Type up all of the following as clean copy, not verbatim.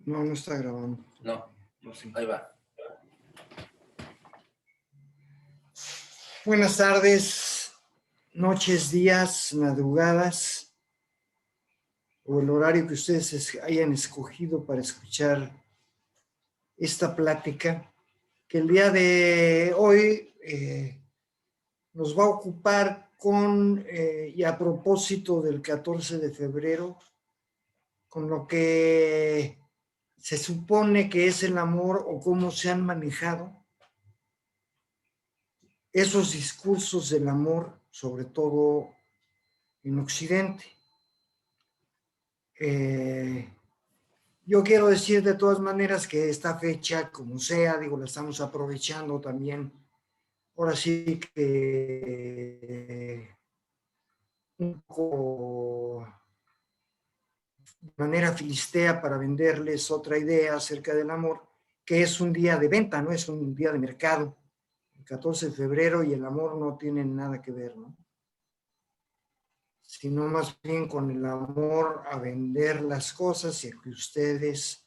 No, no está grabando. No, ahí va. Buenas tardes, noches, días, madrugadas, o el horario que ustedes hayan escogido para escuchar esta plática, que el día de hoy nos va a ocupar con, y a propósito del 14 de febrero, con lo que se supone que es el amor o cómo se han manejado esos discursos del amor, sobre todo en Occidente. Yo quiero decir de todas maneras que esta fecha, como sea, digo, la estamos aprovechando también, ahora sí que un poco de manera filistea para venderles otra idea acerca del amor, que es un día de venta, no es un día de mercado. El 14 de febrero y el amor no tienen nada que ver, ¿no? Sino más bien con el amor a vender las cosas y que ustedes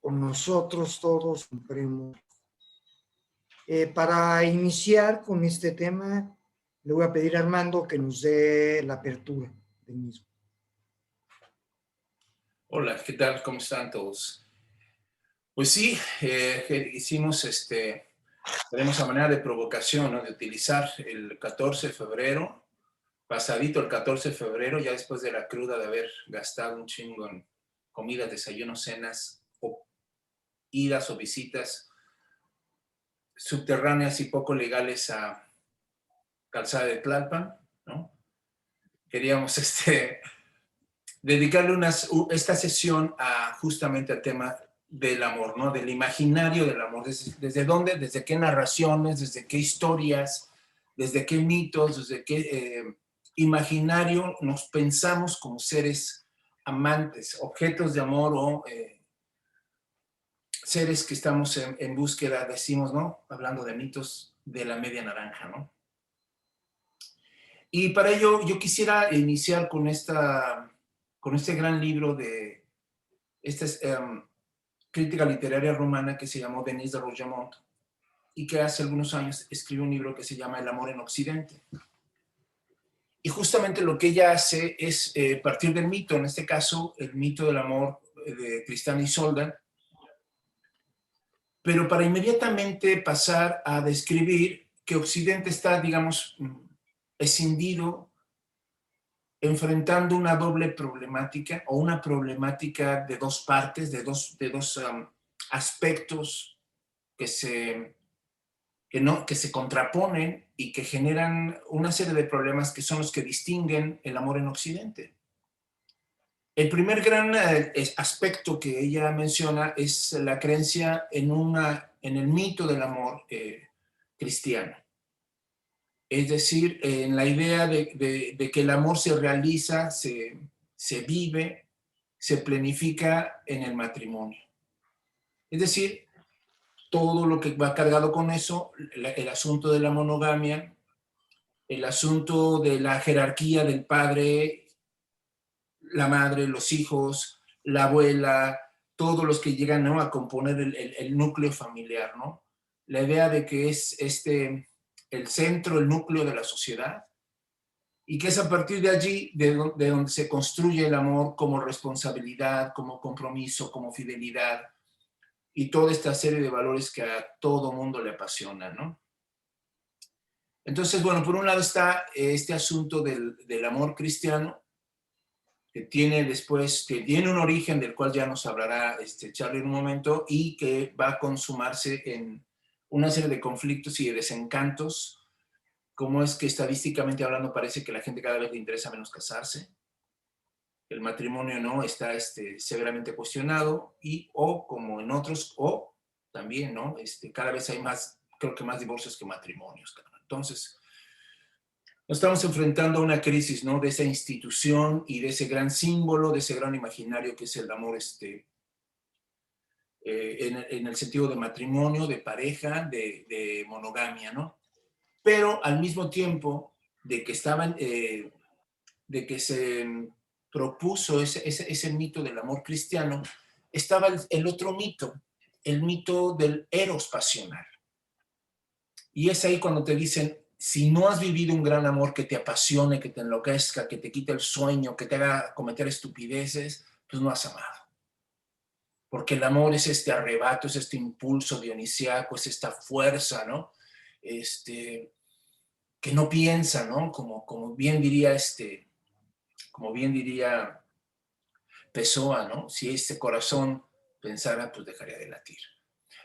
o nosotros todos compremos. Para iniciar con este tema, le voy a pedir a Armando que nos dé la apertura del mismo. Hola, ¿qué tal? ¿Cómo están todos? Pues sí, hicimos tenemos a manera de provocación, ¿no? De utilizar el 14 de febrero, pasadito el 14 de febrero, ya después de la cruda de haber gastado un chingo en comidas, desayunos, cenas, o idas o visitas subterráneas y poco legales a Calzada de Tlalpan, ¿no? Queríamos dedicarle esta sesión justamente al tema del amor, ¿no? Del imaginario del amor. ¿Desde dónde? ¿Desde qué narraciones? ¿Desde qué historias? ¿Desde qué mitos? ¿Desde qué imaginario nos pensamos como seres amantes, objetos de amor o seres que estamos en búsqueda, decimos, ¿no? Hablando de mitos, de la media naranja, ¿no? Y para ello yo quisiera iniciar con este gran libro de esta crítica literaria romana que se llamó Denise de Rougemont y que hace algunos años escribió un libro que se llama El amor en Occidente. Y justamente lo que ella hace es partir del mito, en este caso el mito del amor de Tristán y Isolda, pero para inmediatamente pasar a describir que Occidente está, digamos, escindido, enfrentando una doble problemática o una problemática de dos partes, de dos aspectos que se contraponen y que generan una serie de problemas que son los que distinguen el amor en Occidente. El primer gran aspecto que ella menciona es la creencia en el mito del amor cristiano. Es decir, en la idea de que el amor se realiza, se vive, se planifica en el matrimonio. Es decir, todo lo que va cargado con eso, el asunto de la monogamia, el asunto de la jerarquía del padre, la madre, los hijos, la abuela, todos los que llegan, ¿no?, a componer el núcleo familiar, ¿no? La idea de que es el centro, el núcleo de la sociedad, y que es a partir de allí de donde se construye el amor como responsabilidad, como compromiso, como fidelidad, y toda esta serie de valores que a todo mundo le apasionan, ¿no? Entonces, bueno, por un lado está este asunto del amor cristiano, que tiene un origen del cual ya nos hablará Charlie en un momento, y que va a consumarse en una serie de conflictos y de desencantos, como es que estadísticamente hablando parece que a la gente cada vez le interesa menos casarse, el matrimonio no está severamente cuestionado, o como en otros, o también, ¿no? Cada vez hay más, creo que más divorcios que matrimonios. Entonces, nos estamos enfrentando a una crisis, ¿no?, de esa institución y de ese gran símbolo, de ese gran imaginario que es el amor en el sentido de matrimonio, de pareja, de monogamia, ¿no? Pero al mismo tiempo de que se propuso ese mito del amor cristiano, estaba el otro mito, el mito del eros pasional. Y es ahí cuando te dicen, si no has vivido un gran amor que te apasione, que te enloquezca, que te quite el sueño, que te haga cometer estupideces, pues no has amado. Porque el amor es este arrebato, es este impulso dionisíaco, es esta fuerza, ¿no? Que no piensa, ¿no? Como bien diría Pessoa, ¿no? Si este corazón pensara, pues dejaría de latir.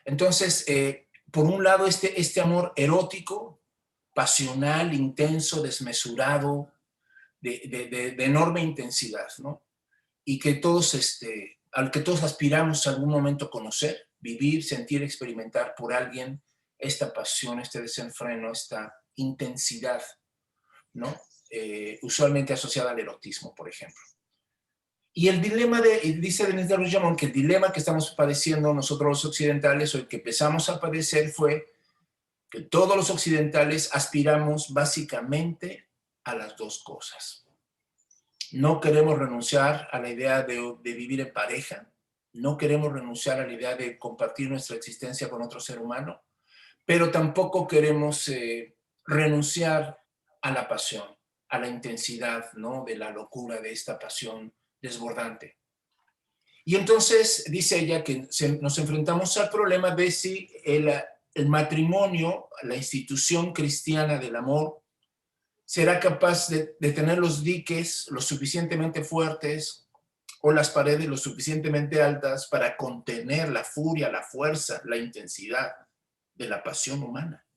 Entonces, por un lado, este amor erótico, pasional, intenso, desmesurado, de enorme intensidad, ¿no? Y que todos, al que todos aspiramos a algún momento conocer, vivir, sentir, experimentar por alguien esta pasión, este desenfreno, esta intensidad, ¿no? Usualmente asociada al erotismo, por ejemplo. Y el dilema dice Denis de Rougemont, que el dilema que estamos padeciendo nosotros los occidentales, o el que empezamos a padecer, fue que todos los occidentales aspiramos básicamente a las dos cosas. No queremos renunciar a la idea de vivir en pareja, no queremos renunciar a la idea de compartir nuestra existencia con otro ser humano, pero tampoco queremos renunciar a la pasión, a la intensidad, ¿no? De la locura de esta pasión desbordante. Y entonces dice ella que nos enfrentamos al problema de si el matrimonio, la institución cristiana del amor, será capaz de tener los diques lo suficientemente fuertes o las paredes lo suficientemente altas para contener la furia, la fuerza, la intensidad de la pasión humana,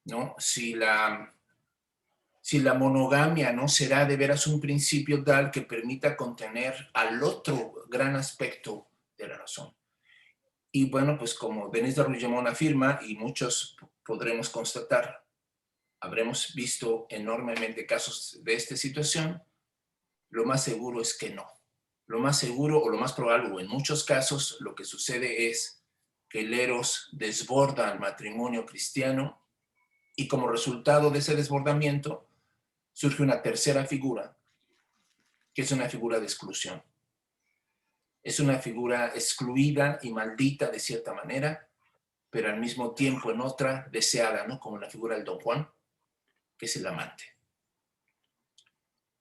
¿no? Si la monogamia no será de veras un principio tal que permita contener al otro gran aspecto de la razón. Y bueno, pues como Denis de Rougemont afirma, y muchos podremos constatar, habremos visto enormemente casos de esta situación, lo más seguro es que no. Lo más seguro o lo más probable, o en muchos casos, lo que sucede es que el eros desborda al matrimonio cristiano y como resultado de ese desbordamiento surge una tercera figura, que es una figura de exclusión. Es una figura excluida y maldita de cierta manera, pero al mismo tiempo en otra deseada, ¿no? Como la figura del Don Juan, que es el amante.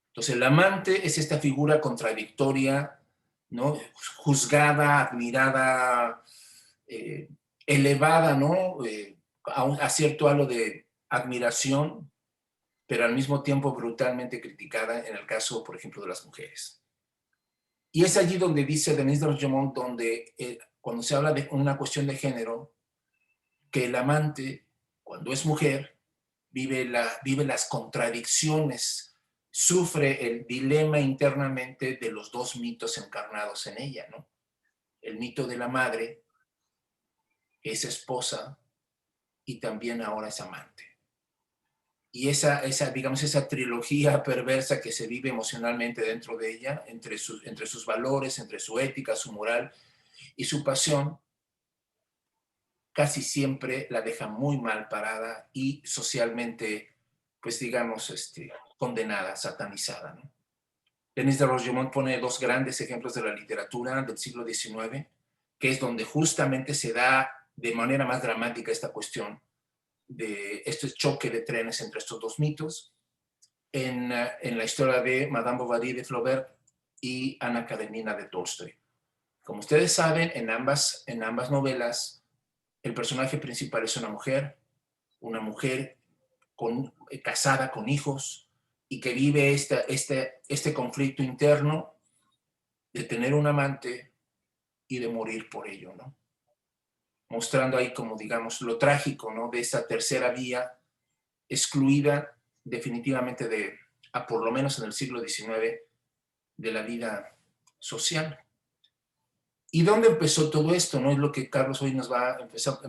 Entonces el amante es esta figura contradictoria, ¿no? Juzgada, admirada, elevada, ¿no? A cierto halo de admiración, pero al mismo tiempo brutalmente criticada en el caso, por ejemplo, de las mujeres. Y es allí donde dice Denis de Rougemont, donde cuando se habla de una cuestión de género, que el amante, cuando es mujer, vive las contradicciones, sufre el dilema internamente de los dos mitos encarnados en ella, ¿no? El mito de la madre, que es esposa y también ahora es amante. Y esa trilogía perversa que se vive emocionalmente dentro de ella, entre sus valores, entre su ética, su moral y su pasión, casi siempre la deja muy mal parada y socialmente, pues digamos, condenada, satanizada, ¿no? Denis de Rougemont pone dos grandes ejemplos de la literatura del siglo XIX, que es donde justamente se da de manera más dramática esta cuestión de este choque de trenes entre estos dos mitos, en la historia de Madame Bovary de Flaubert y Ana Karenina de Tolstoy. Como ustedes saben, en ambas novelas, el personaje principal es una mujer casada con hijos y que vive este conflicto interno de tener un amante y de morir por ello, ¿no? Mostrando ahí como, digamos, lo trágico, ¿no? De esta tercera vía excluida definitivamente por lo menos en el siglo XIX, de la vida social. ¿Y dónde empezó todo esto? ¿No? Es lo que Carlos hoy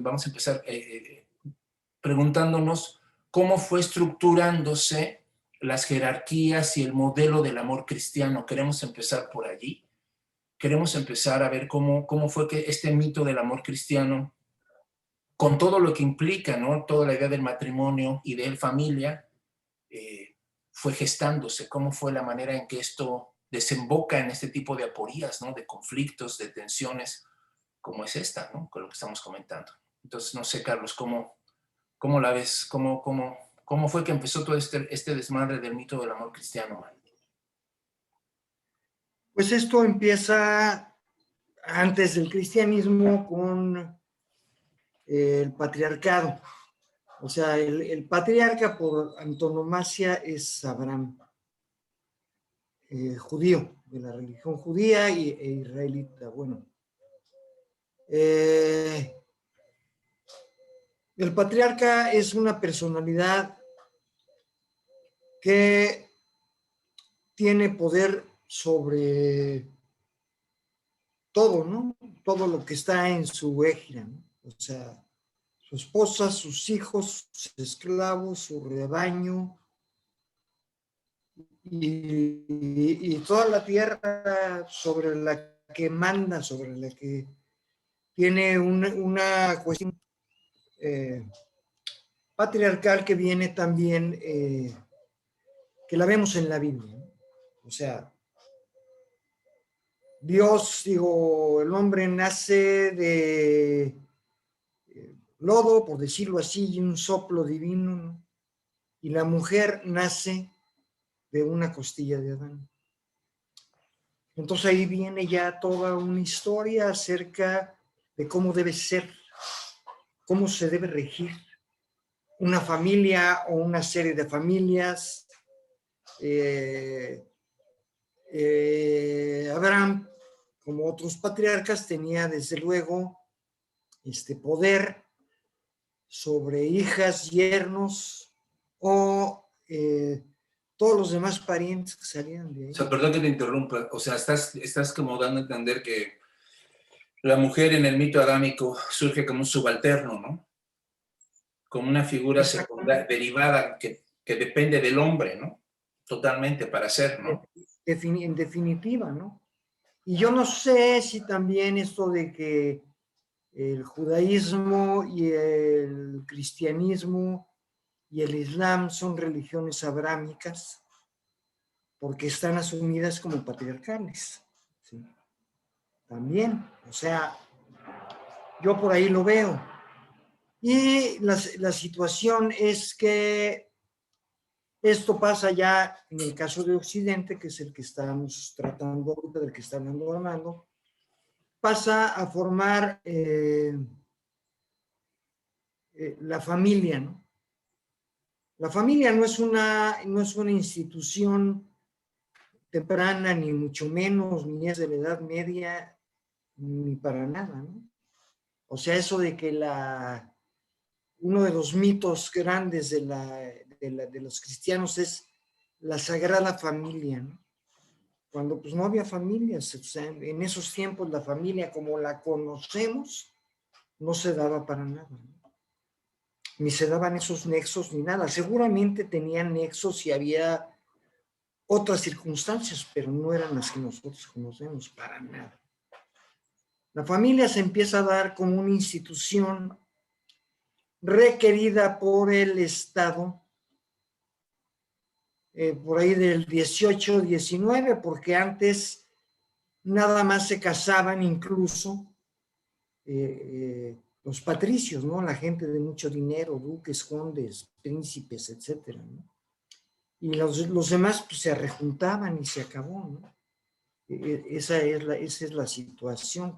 vamos a empezar preguntándonos cómo fue estructurándose las jerarquías y el modelo del amor cristiano. Queremos empezar por allí. Queremos empezar a ver cómo fue que este mito del amor cristiano, con todo lo que implica, ¿no? Toda la idea del matrimonio y de familia, fue gestándose, cómo fue la manera en que esto desemboca en este tipo de aporías, ¿no? De conflictos, de tensiones, como es esta, ¿no? Con lo que estamos comentando. Entonces, no sé, Carlos, ¿cómo la ves? ¿Cómo fue que empezó todo este desmadre del mito del amor cristiano, man? Pues esto empieza antes del cristianismo con el patriarcado. O sea, el patriarca por antonomasia es Abraham, judío, de la religión judía e israelita. Bueno, el patriarca es una personalidad que tiene poder sobre todo, ¿no? Todo lo que está en su égida, ¿no? O sea, su esposa, sus hijos, sus esclavos, su rebaño y toda la tierra sobre la que manda, sobre la que tiene una cuestión patriarcal que viene también, que la vemos en la Biblia, ¿no? O sea, Dios, digo, el hombre nace de lodo, por decirlo así, y un soplo divino, ¿no? Y la mujer nace de una costilla de Adán. Entonces ahí viene ya toda una historia acerca de cómo debe ser, cómo se debe regir una familia o una serie de familias. Abraham, como otros patriarcas, tenía desde luego este poder sobre hijas, yernos o todos los demás parientes que salían de ahí. O sea, perdón que te interrumpa, o sea, estás como dando a entender que la mujer en el mito adámico surge como un subalterno, ¿no? Como una figura secundaria, derivada, que depende del hombre, ¿no? Totalmente para ser, ¿no? En definitiva, ¿no? Y yo no sé si también esto de que el judaísmo y el cristianismo y el islam son religiones abrámicas porque están asumidas como patriarcales, ¿sí? También, o sea, yo por ahí lo veo. Y la situación es que esto pasa ya en el caso de Occidente, que es el que estamos tratando ahorita, del que está hablando Armando, pasa a formar la familia, ¿no? La familia no es una institución temprana, ni mucho menos, ni es de la Edad Media, ni para nada, ¿no? O sea, eso de que uno de los mitos grandes de los cristianos es la Sagrada Familia, ¿no? Cuando pues no había familias, o sea, en esos tiempos la familia como la conocemos no se daba para nada, ¿no? Ni se daban esos nexos ni nada. Seguramente tenían nexos y había otras circunstancias, pero no eran las que nosotros conocemos para nada. La familia se empieza a dar como una institución requerida por el Estado por ahí del 18, 19, porque antes nada más se casaban incluso los patricios, ¿no? La gente de mucho dinero, duques, condes, príncipes, etcétera, ¿no? Y los demás pues, se rejuntaban y se acabó, ¿no? Esa es la situación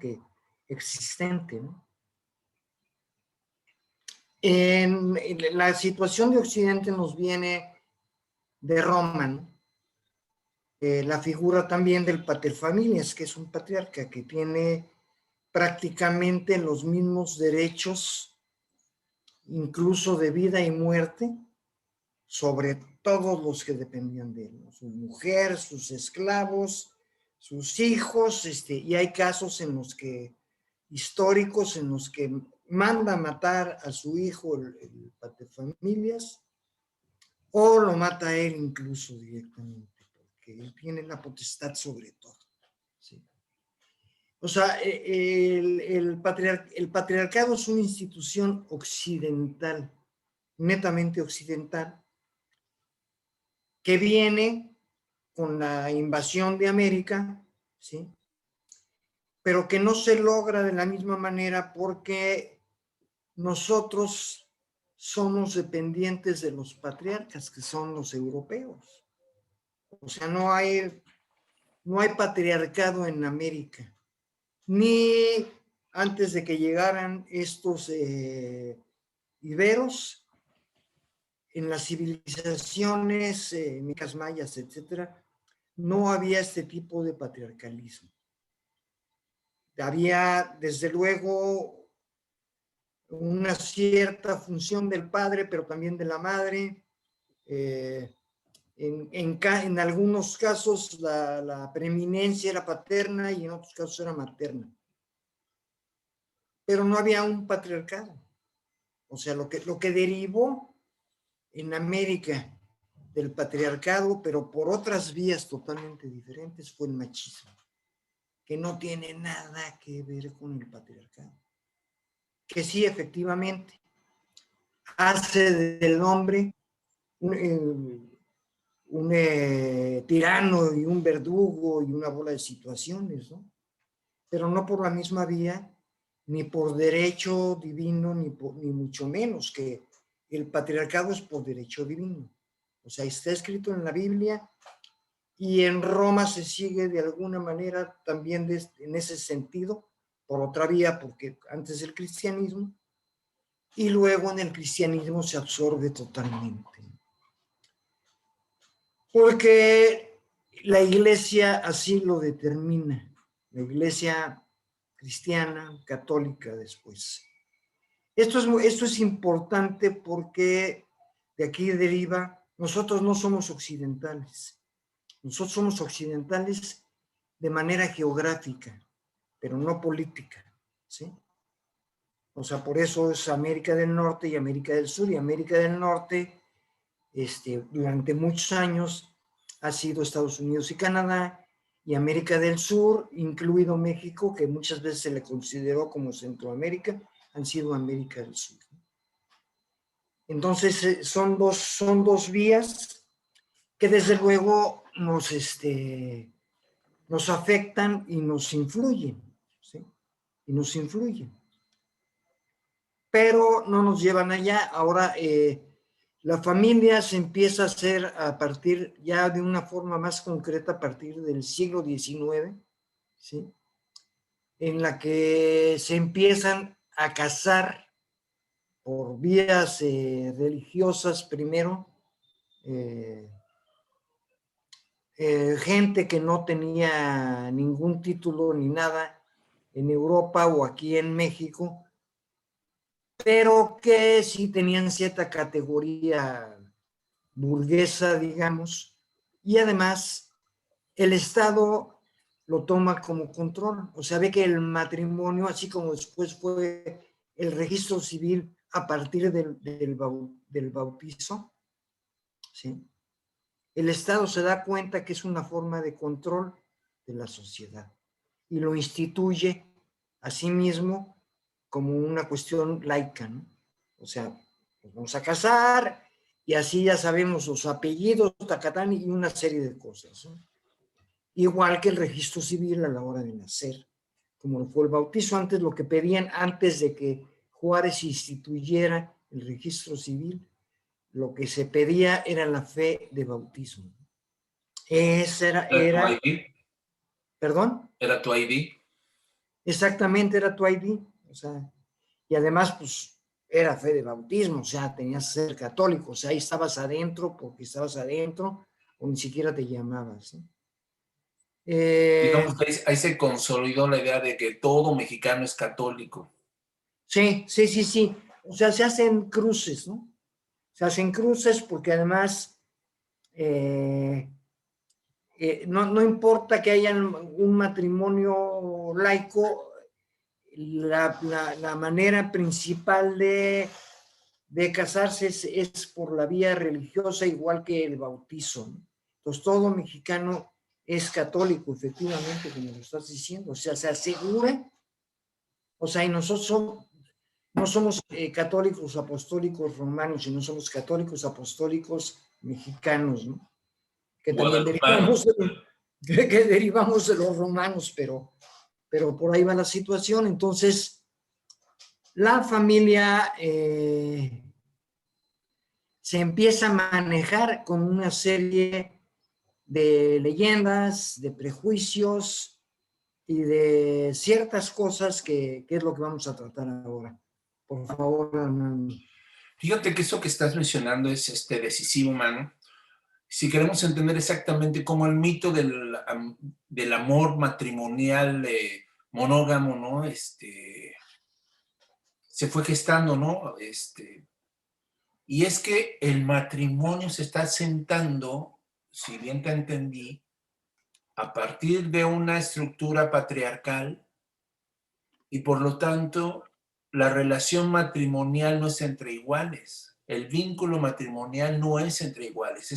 existente, ¿no? En la situación de Occidente nos viene de Roma, ¿no? La figura también del paterfamilias, que es un patriarca que tiene prácticamente los mismos derechos, incluso de vida y muerte, sobre todos los que dependían de él, ¿no? Su mujer, sus esclavos, sus hijos, y hay casos en los que, históricos, en los que manda matar a su hijo el paterfamilias, o lo mata a él incluso directamente, porque él tiene la potestad sobre todo, ¿sí? O sea, el patriarcado es una institución occidental, netamente occidental, que viene con la invasión de América, ¿sí? Pero que no se logra de la misma manera porque nosotros somos dependientes de los patriarcas, que son los europeos. O sea, no hay patriarcado en América, ni antes de que llegaran estos iberos, en las civilizaciones mecas, mayas, etcétera, no había este tipo de patriarcalismo. Había, desde luego, una cierta función del padre, pero también de la madre. En algunos casos la preeminencia era paterna y en otros casos era materna. Pero no había un patriarcado. O sea, lo que derivó en América del patriarcado, pero por otras vías totalmente diferentes, fue el machismo, que no tiene nada que ver con el patriarcado. Que sí, efectivamente, hace del hombre un tirano y un verdugo y una bola de situaciones, ¿no? Pero no por la misma vía, ni por derecho divino, ni mucho menos, que el patriarcado es por derecho divino. O sea, está escrito en la Biblia y en Roma se sigue de alguna manera también en ese sentido, por otra vía, porque antes del cristianismo, y luego en el cristianismo se absorbe totalmente. Porque la iglesia así lo determina, la iglesia cristiana, católica después. Esto es importante porque de aquí deriva, nosotros no somos occidentales, nosotros somos occidentales de manera geográfica, pero no política, ¿sí? O sea, por eso es América del Norte y América del Sur, y América del Norte, durante muchos años, ha sido Estados Unidos y Canadá, y América del Sur, incluido México, que muchas veces se le consideró como Centroamérica, han sido América del Sur. Entonces, son dos vías que desde luego nos afectan y nos influyen, ¿sí? Y nos influyen. Pero no nos llevan allá. Ahora, la familia se empieza a hacer a partir ya de una forma más concreta a partir del siglo XIX, ¿sí? En la que se empiezan a casar por vías religiosas primero, gente que no tenía ningún título ni nada en Europa o aquí en México, pero que sí tenían cierta categoría burguesa, digamos, y además el Estado lo toma como control. O sea, ve que el matrimonio, así como después fue el registro civil a partir del bautizo, ¿sí? El Estado se da cuenta que es una forma de control de la sociedad y lo instituye a sí mismo como una cuestión laica, ¿no? O sea, nos vamos a casar y así ya sabemos los apellidos, tacatán y una serie de cosas, ¿no? Igual que el registro civil a la hora de nacer, como fue el bautizo. Antes, lo que pedían antes de que Juárez instituyera el registro civil, lo que se pedía era la fe de bautismo. Esa ¿Era tu ID? ¿Perdón? ¿Era tu ID? Exactamente, era tu ID. O sea, y además, pues, era fe de bautismo, o sea, tenías que ser católico, o sea, ahí estabas adentro porque estabas adentro, o ni siquiera te llamabas, ¿sí? Digamos que ahí se consolidó la idea de que todo mexicano es católico. Sí. O sea, se hacen cruces, ¿no? Se hacen cruces porque además no importa que haya un matrimonio laico, la manera principal de casarse es por la vía religiosa, igual que el bautizo, ¿no? Entonces, todo mexicano es católico, efectivamente, como lo estás diciendo. O sea, se asegura, o sea, y nosotros no somos católicos apostólicos romanos, sino somos católicos apostólicos mexicanos, ¿no? que también Guadalupanos. que derivamos de los romanos, pero por ahí va la situación. Entonces, la familia se empieza a manejar con una serie de leyendas, de prejuicios y de ciertas cosas que es lo que vamos a tratar ahora. Por favor, Hernando. Fíjate que eso que estás mencionando es decisivo, mano. Si queremos entender exactamente cómo el mito del amor matrimonial monógamo, ¿no? Se fue gestando, ¿no? Y es que el matrimonio se está sentando, si bien te entendí, a partir de una estructura patriarcal y por lo tanto la relación matrimonial no es entre iguales. El vínculo matrimonial no es entre iguales.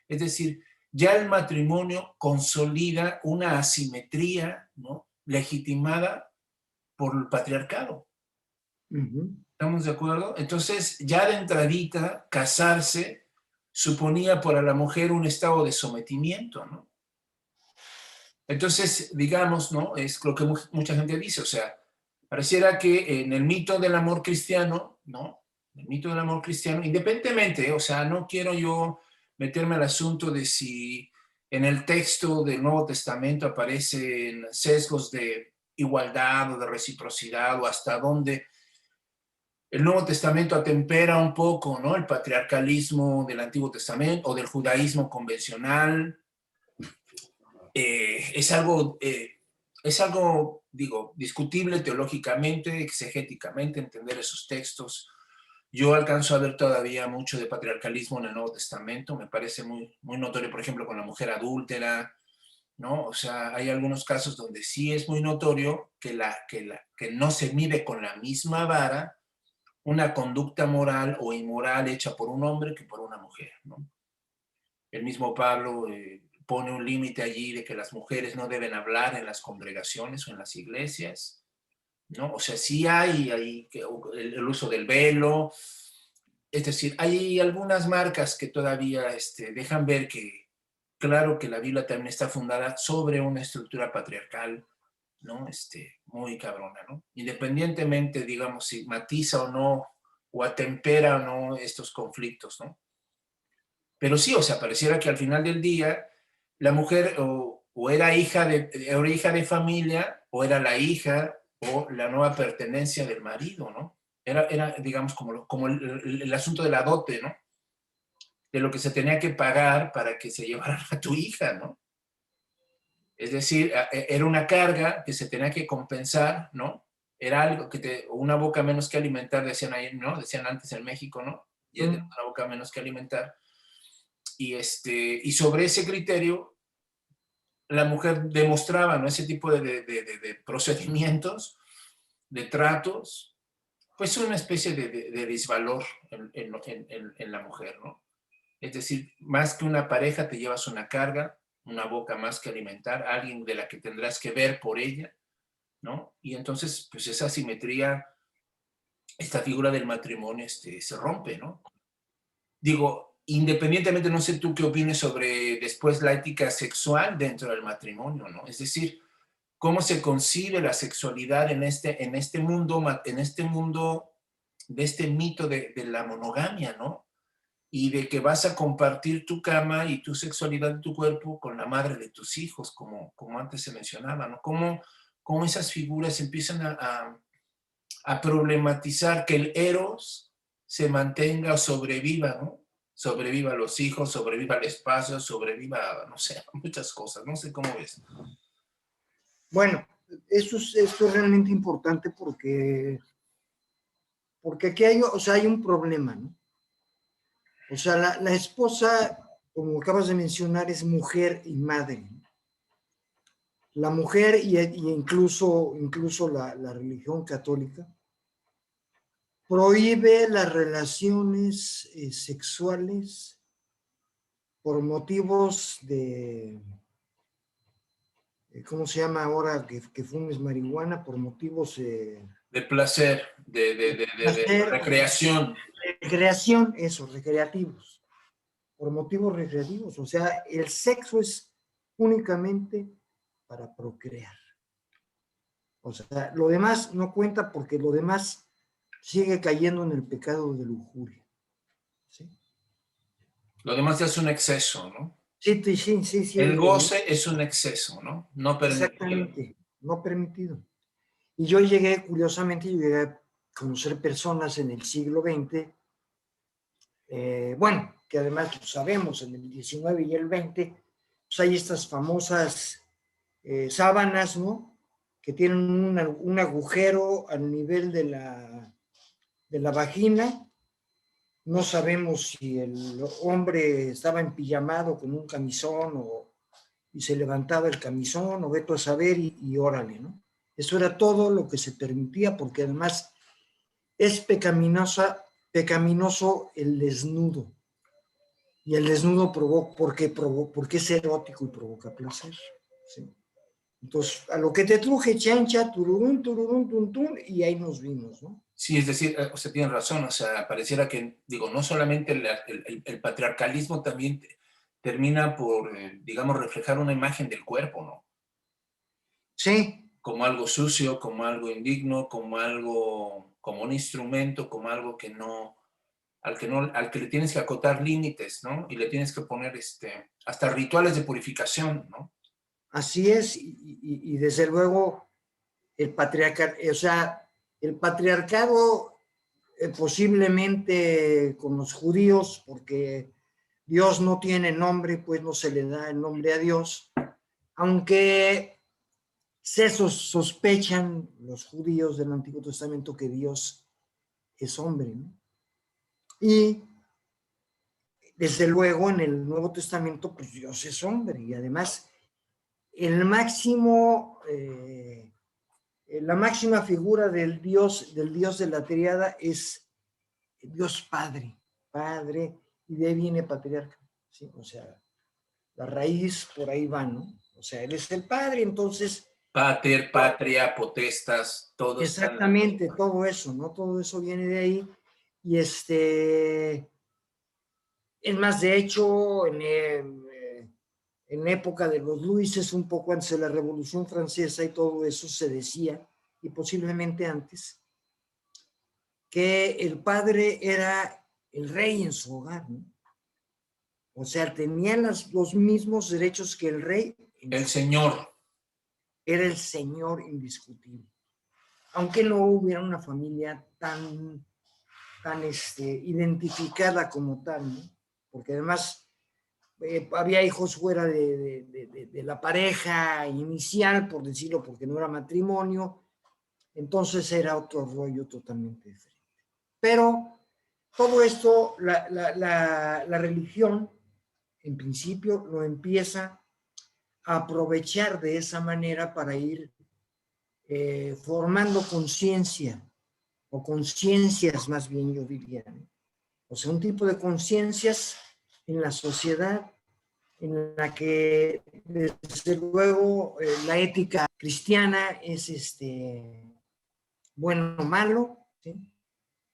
Es decir, ya el matrimonio consolida una asimetría, ¿no? Legitimada por el patriarcado. ¿Estamos de acuerdo? Entonces, ya de entradita, casarse suponía para la mujer un estado de sometimiento, ¿no? Entonces, digamos, ¿no? Es lo que mucha gente dice, o sea, pareciera que en el mito del amor cristiano, ¿no? El mito del amor cristiano, independientemente, o sea, no quiero yo meterme al asunto de si en el texto del Nuevo Testamento aparecen sesgos de igualdad o de reciprocidad o hasta dónde el Nuevo Testamento atempera un poco, ¿no? El patriarcalismo del Antiguo Testamento o del judaísmo convencional. Es algo, digo, discutible teológicamente, exegéticamente, entender esos textos. Yo alcanzo a ver todavía mucho de patriarcalismo en el Nuevo Testamento, me parece muy, muy notorio, por ejemplo, con la mujer adúltera, ¿no? O sea, hay algunos casos donde sí es muy notorio que no se mide con la misma vara una conducta moral o inmoral hecha por un hombre que por una mujer, ¿no? El mismo Pablo pone un límite allí de que las mujeres no deben hablar en las congregaciones o en las iglesias, ¿no? O sea, sí hay el uso del velo, es decir, hay algunas marcas que todavía dejan ver que, claro que la Biblia también está fundada sobre una estructura patriarcal, ¿no? Muy cabrona, ¿no? Independientemente, digamos, si matiza o no, o atempera o no estos conflictos, ¿no? Pero sí, o sea, pareciera que al final del día la mujer o era hija de familia, o era la hija o la nueva pertenencia del marido, ¿no? Era digamos, como el asunto de la dote, ¿no? De lo que se tenía que pagar para que se llevaran a tu hija, ¿no? Es decir, era una carga que se tenía que compensar, ¿no? Era algo una boca menos que alimentar, decían ahí, ¿no? Decían antes en México, ¿no? Y es una boca menos que alimentar. Y sobre ese criterio, la mujer demostraba, ¿no? Ese tipo de procedimientos, de tratos, pues una especie de disvalor en la mujer, ¿no? Es decir, más que una pareja te llevas una carga, una boca más que alimentar, alguien de la que tendrás que ver por ella, ¿no? Y entonces, pues esa simetría, esta figura del matrimonio se rompe, ¿no? Digo, independientemente, no sé tú qué opines sobre después la ética sexual dentro del matrimonio, ¿no? Es decir, cómo se concibe la sexualidad en este mundo de este mito de la monogamia, ¿no? Y de que vas a compartir tu cama y tu sexualidad, tu cuerpo con la madre de tus hijos, como antes se mencionaba, ¿no? Cómo esas figuras empiezan a problematizar que el eros se mantenga o sobreviva, ¿no? Sobreviva a los hijos, sobreviva al espacio, sobreviva, no sé, muchas cosas, no sé cómo ves. Bueno, esto es realmente importante porque aquí hay un problema, ¿no? O sea, la esposa, como acabas de mencionar, es mujer y madre, ¿no? La mujer y incluso la religión católica prohíbe las relaciones sexuales por motivos ¿cómo se llama ahora que fumes marihuana? Por motivos de placer, de recreación. Recreación, recreativos. por motivos recreativos. O sea, el sexo es únicamente para procrear. O sea, lo demás no cuenta porque lo demás sigue cayendo en el pecado de lujuria. ¿Sí? Lo demás ya es un exceso, ¿no? Sí, sí, sí, sí. El goce es un exceso, ¿no? No permitido. Exactamente, no permitido. Y yo llegué, curiosamente, yo llegué a conocer personas en el siglo XX, bueno, que además lo sabemos, en el XIX y el XX, pues hay estas famosas sábanas, ¿no? Que tienen un agujero al nivel de la vagina. No sabemos si el hombre estaba empijamado con un camisón y se levantaba el camisón o veto a saber y órale, ¿no? Eso era todo lo que se permitía porque además es pecaminoso el desnudo. Y el desnudo porque es erótico y provoca placer. ¿Sí? Entonces, a lo que te truje, chancha, tururún, tururún, tuntún, y ahí nos vimos, ¿no? Sí, es decir, usted tiene razón, o sea, pareciera que, digo, no solamente el patriarcalismo también termina por, digamos, reflejar una imagen del cuerpo, ¿no? Sí. Como algo sucio, como algo indigno, como algo, como un instrumento, como algo que no, al que le tienes que acotar límites, ¿no? Y le tienes que poner hasta rituales de purificación, ¿no? Así es, y desde luego el patriarcado, o sea, el patriarcado posiblemente con los judíos, porque Dios no tiene nombre, pues no se le da el nombre a Dios, aunque se sospechan los judíos del Antiguo Testamento que Dios es hombre, ¿no? Y desde luego en el Nuevo Testamento, pues Dios es hombre, y además el máximo, la máxima figura del Dios de la triada es Dios Padre, y de ahí viene patriarca, ¿sí? O sea, la raíz por ahí va, ¿no? O sea, él es el Padre, entonces... Pater, patria, potestas, todo está en la Exactamente, misma. todo eso, ¿no? Todo eso viene de ahí, y es más, de hecho, en época de los Luises, un poco antes de la Revolución Francesa y todo eso, se decía, y posiblemente antes, que el padre era el rey en su hogar, ¿no? O sea, tenía los mismos derechos que el rey en El su hogar. Señor. Era el señor indiscutible. Aunque no hubiera una familia tan identificada como tal, ¿no? Porque además había hijos fuera de la pareja inicial, por decirlo, porque no era matrimonio, entonces era otro rollo totalmente diferente. Pero todo esto, la religión, en principio, lo empieza a aprovechar de esa manera para ir formando conciencia, o conciencias más bien, yo diría, ¿no? O sea, un tipo de conciencias en la sociedad en la que desde luego la ética cristiana es bueno o malo, ¿sí?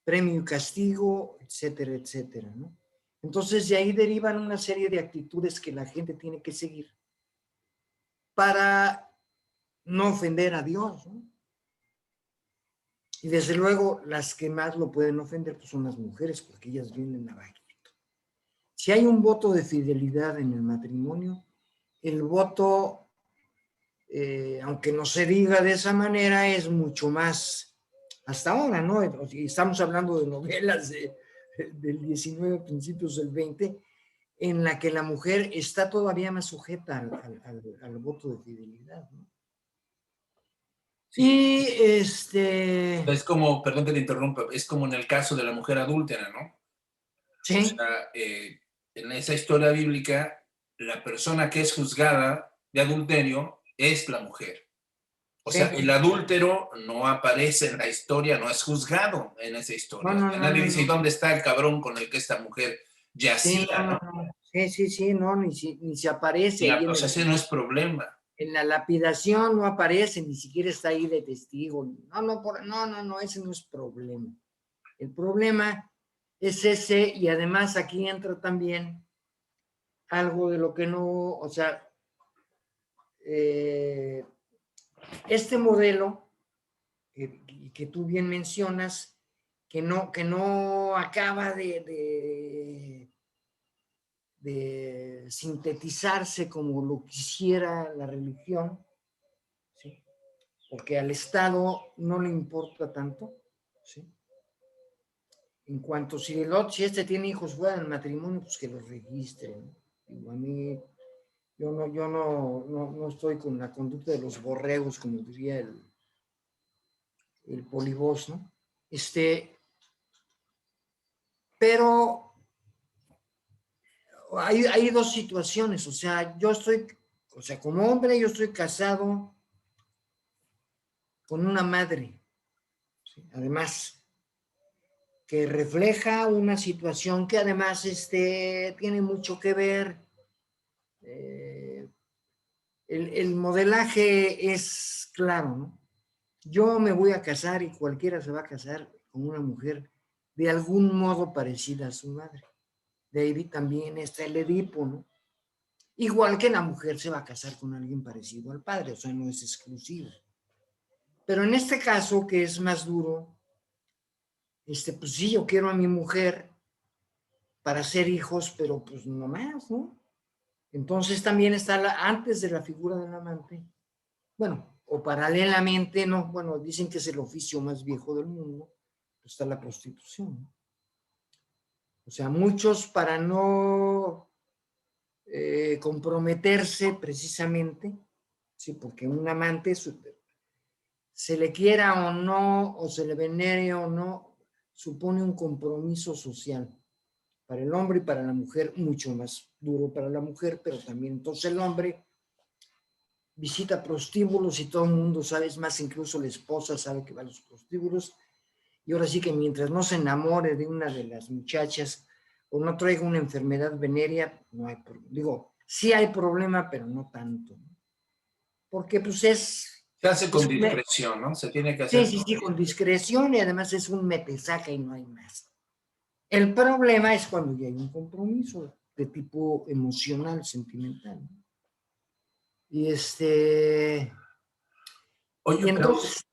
Premio y castigo, etcétera, etcétera, ¿no? Entonces de ahí derivan una serie de actitudes que la gente tiene que seguir para no ofender a Dios, ¿no? Y desde luego las que más lo pueden ofender pues son las mujeres, porque ellas vienen abajito. Si hay un voto de fidelidad en el matrimonio, el voto, aunque no se diga de esa manera, es mucho más hasta ahora, ¿no? Estamos hablando de novelas del 19, principios del 20, en la que la mujer está todavía más sujeta al voto de fidelidad, ¿no? Sí. Y Es como, perdón que te interrumpa, es como en el caso de la mujer adúltera, ¿no? O sí, sea, en esa historia bíblica, la persona que es juzgada de adulterio es la mujer. O sea, sí. el adúltero no aparece en la historia, no es juzgado en esa No, historia. O no, sea, no, nadie no, dice, ¿y no. dónde está el cabrón con el que esta mujer Sí, no, yacía, no, no? no. Sí, sí, sí, no, ni se aparece ahí O sea, ese no es problema. en la lapidación, no aparece, ni siquiera está ahí de testigo. No, no, no, ese no es problema. El problema es ese, y además aquí entra también algo de lo que no, o sea, este modelo que tú bien mencionas, que no acaba de sintetizarse como lo quisiera la religión, ¿sí? Porque al Estado no le importa tanto, ¿sí? En cuanto si este tiene hijos fuera del matrimonio, pues que los registren. Digo, a mí, yo no estoy con la conducta de los borregos, como diría el polibos, ¿no? Pero hay dos situaciones, o sea, como hombre, yo estoy casado con una madre, ¿sí? Además, que refleja una situación que además tiene mucho que ver. El modelaje es claro, ¿no? Yo me voy a casar y cualquiera se va a casar con una mujer de algún modo parecida a su madre. De ahí también está el Edipo, ¿no? Igual que la mujer se va a casar con alguien parecido al padre, o sea, no es exclusivo. Pero en este caso, que es más duro, pues sí, yo quiero a mi mujer para hacer hijos, pero pues no más, ¿no? Entonces también está antes de la figura del amante, bueno, o paralelamente, no, bueno, dicen que es el oficio más viejo del mundo, pues está la prostitución, ¿no? O sea, muchos para no comprometerse precisamente, sí, porque un amante se le quiera o no, o se le venere o no, supone un compromiso social para el hombre y para la mujer, mucho más duro para la mujer, pero también entonces el hombre visita prostíbulos y todo el mundo sabe, es más, incluso la esposa sabe que va a los prostíbulos, y ahora sí que mientras no se enamore de una de las muchachas o no traiga una enfermedad venérea, no hay problema. Digo, sí hay problema, pero no tanto, ¿no? Porque pues Se hace es con discreción, ¿no? Se tiene que sí, hacer sí, con sí, con discreción. discreción, y además es un metesaca y no hay más. El problema es cuando ya hay un compromiso de tipo emocional, sentimental, ¿no? Y y Oye, pero, entonces,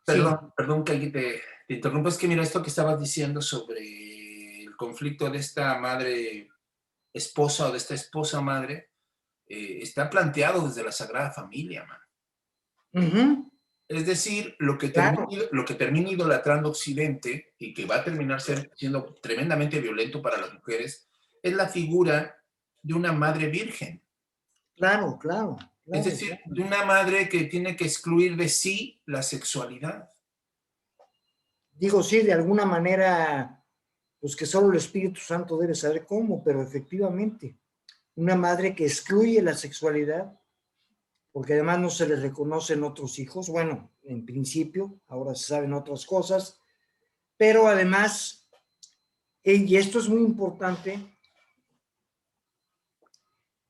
sí. perdón que aquí te interrumpa, es que mira, esto que estabas diciendo sobre el conflicto de esta madre esposa o de esta esposa madre, está planteado desde la Sagrada Familia, man. Uh-huh, Es decir, claro, lo que termina idolatrando Occidente y que va a terminar siendo tremendamente violento para las mujeres, es la figura de una madre virgen. claro, claro, Es claro, decir, claro. de una madre que tiene que excluir de sí la sexualidad. Digo, sí, de alguna manera, pues que solo el Espíritu Santo debe saber cómo, pero efectivamente, una madre que excluye la sexualidad, porque además no se le reconocen otros hijos, bueno, en principio, ahora se saben otras cosas, pero además, y esto es muy importante,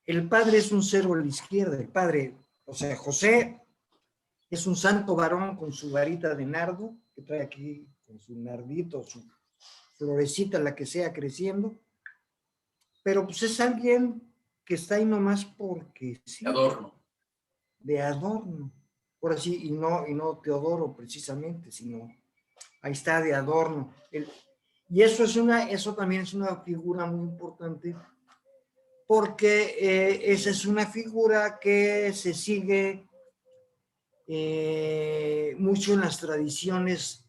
el padre es un cero a la izquierda, el padre, o sea, José es un santo varón con su varita de nardo, que trae aquí con su nardito, su florecita, la que sea creciendo, pero pues es alguien que está ahí nomás porque sí, Adorno. de adorno. Por así, y no Teodoro precisamente, sino ahí está de adorno. Y eso también es una figura muy importante, porque esa es una figura que se sigue mucho en las tradiciones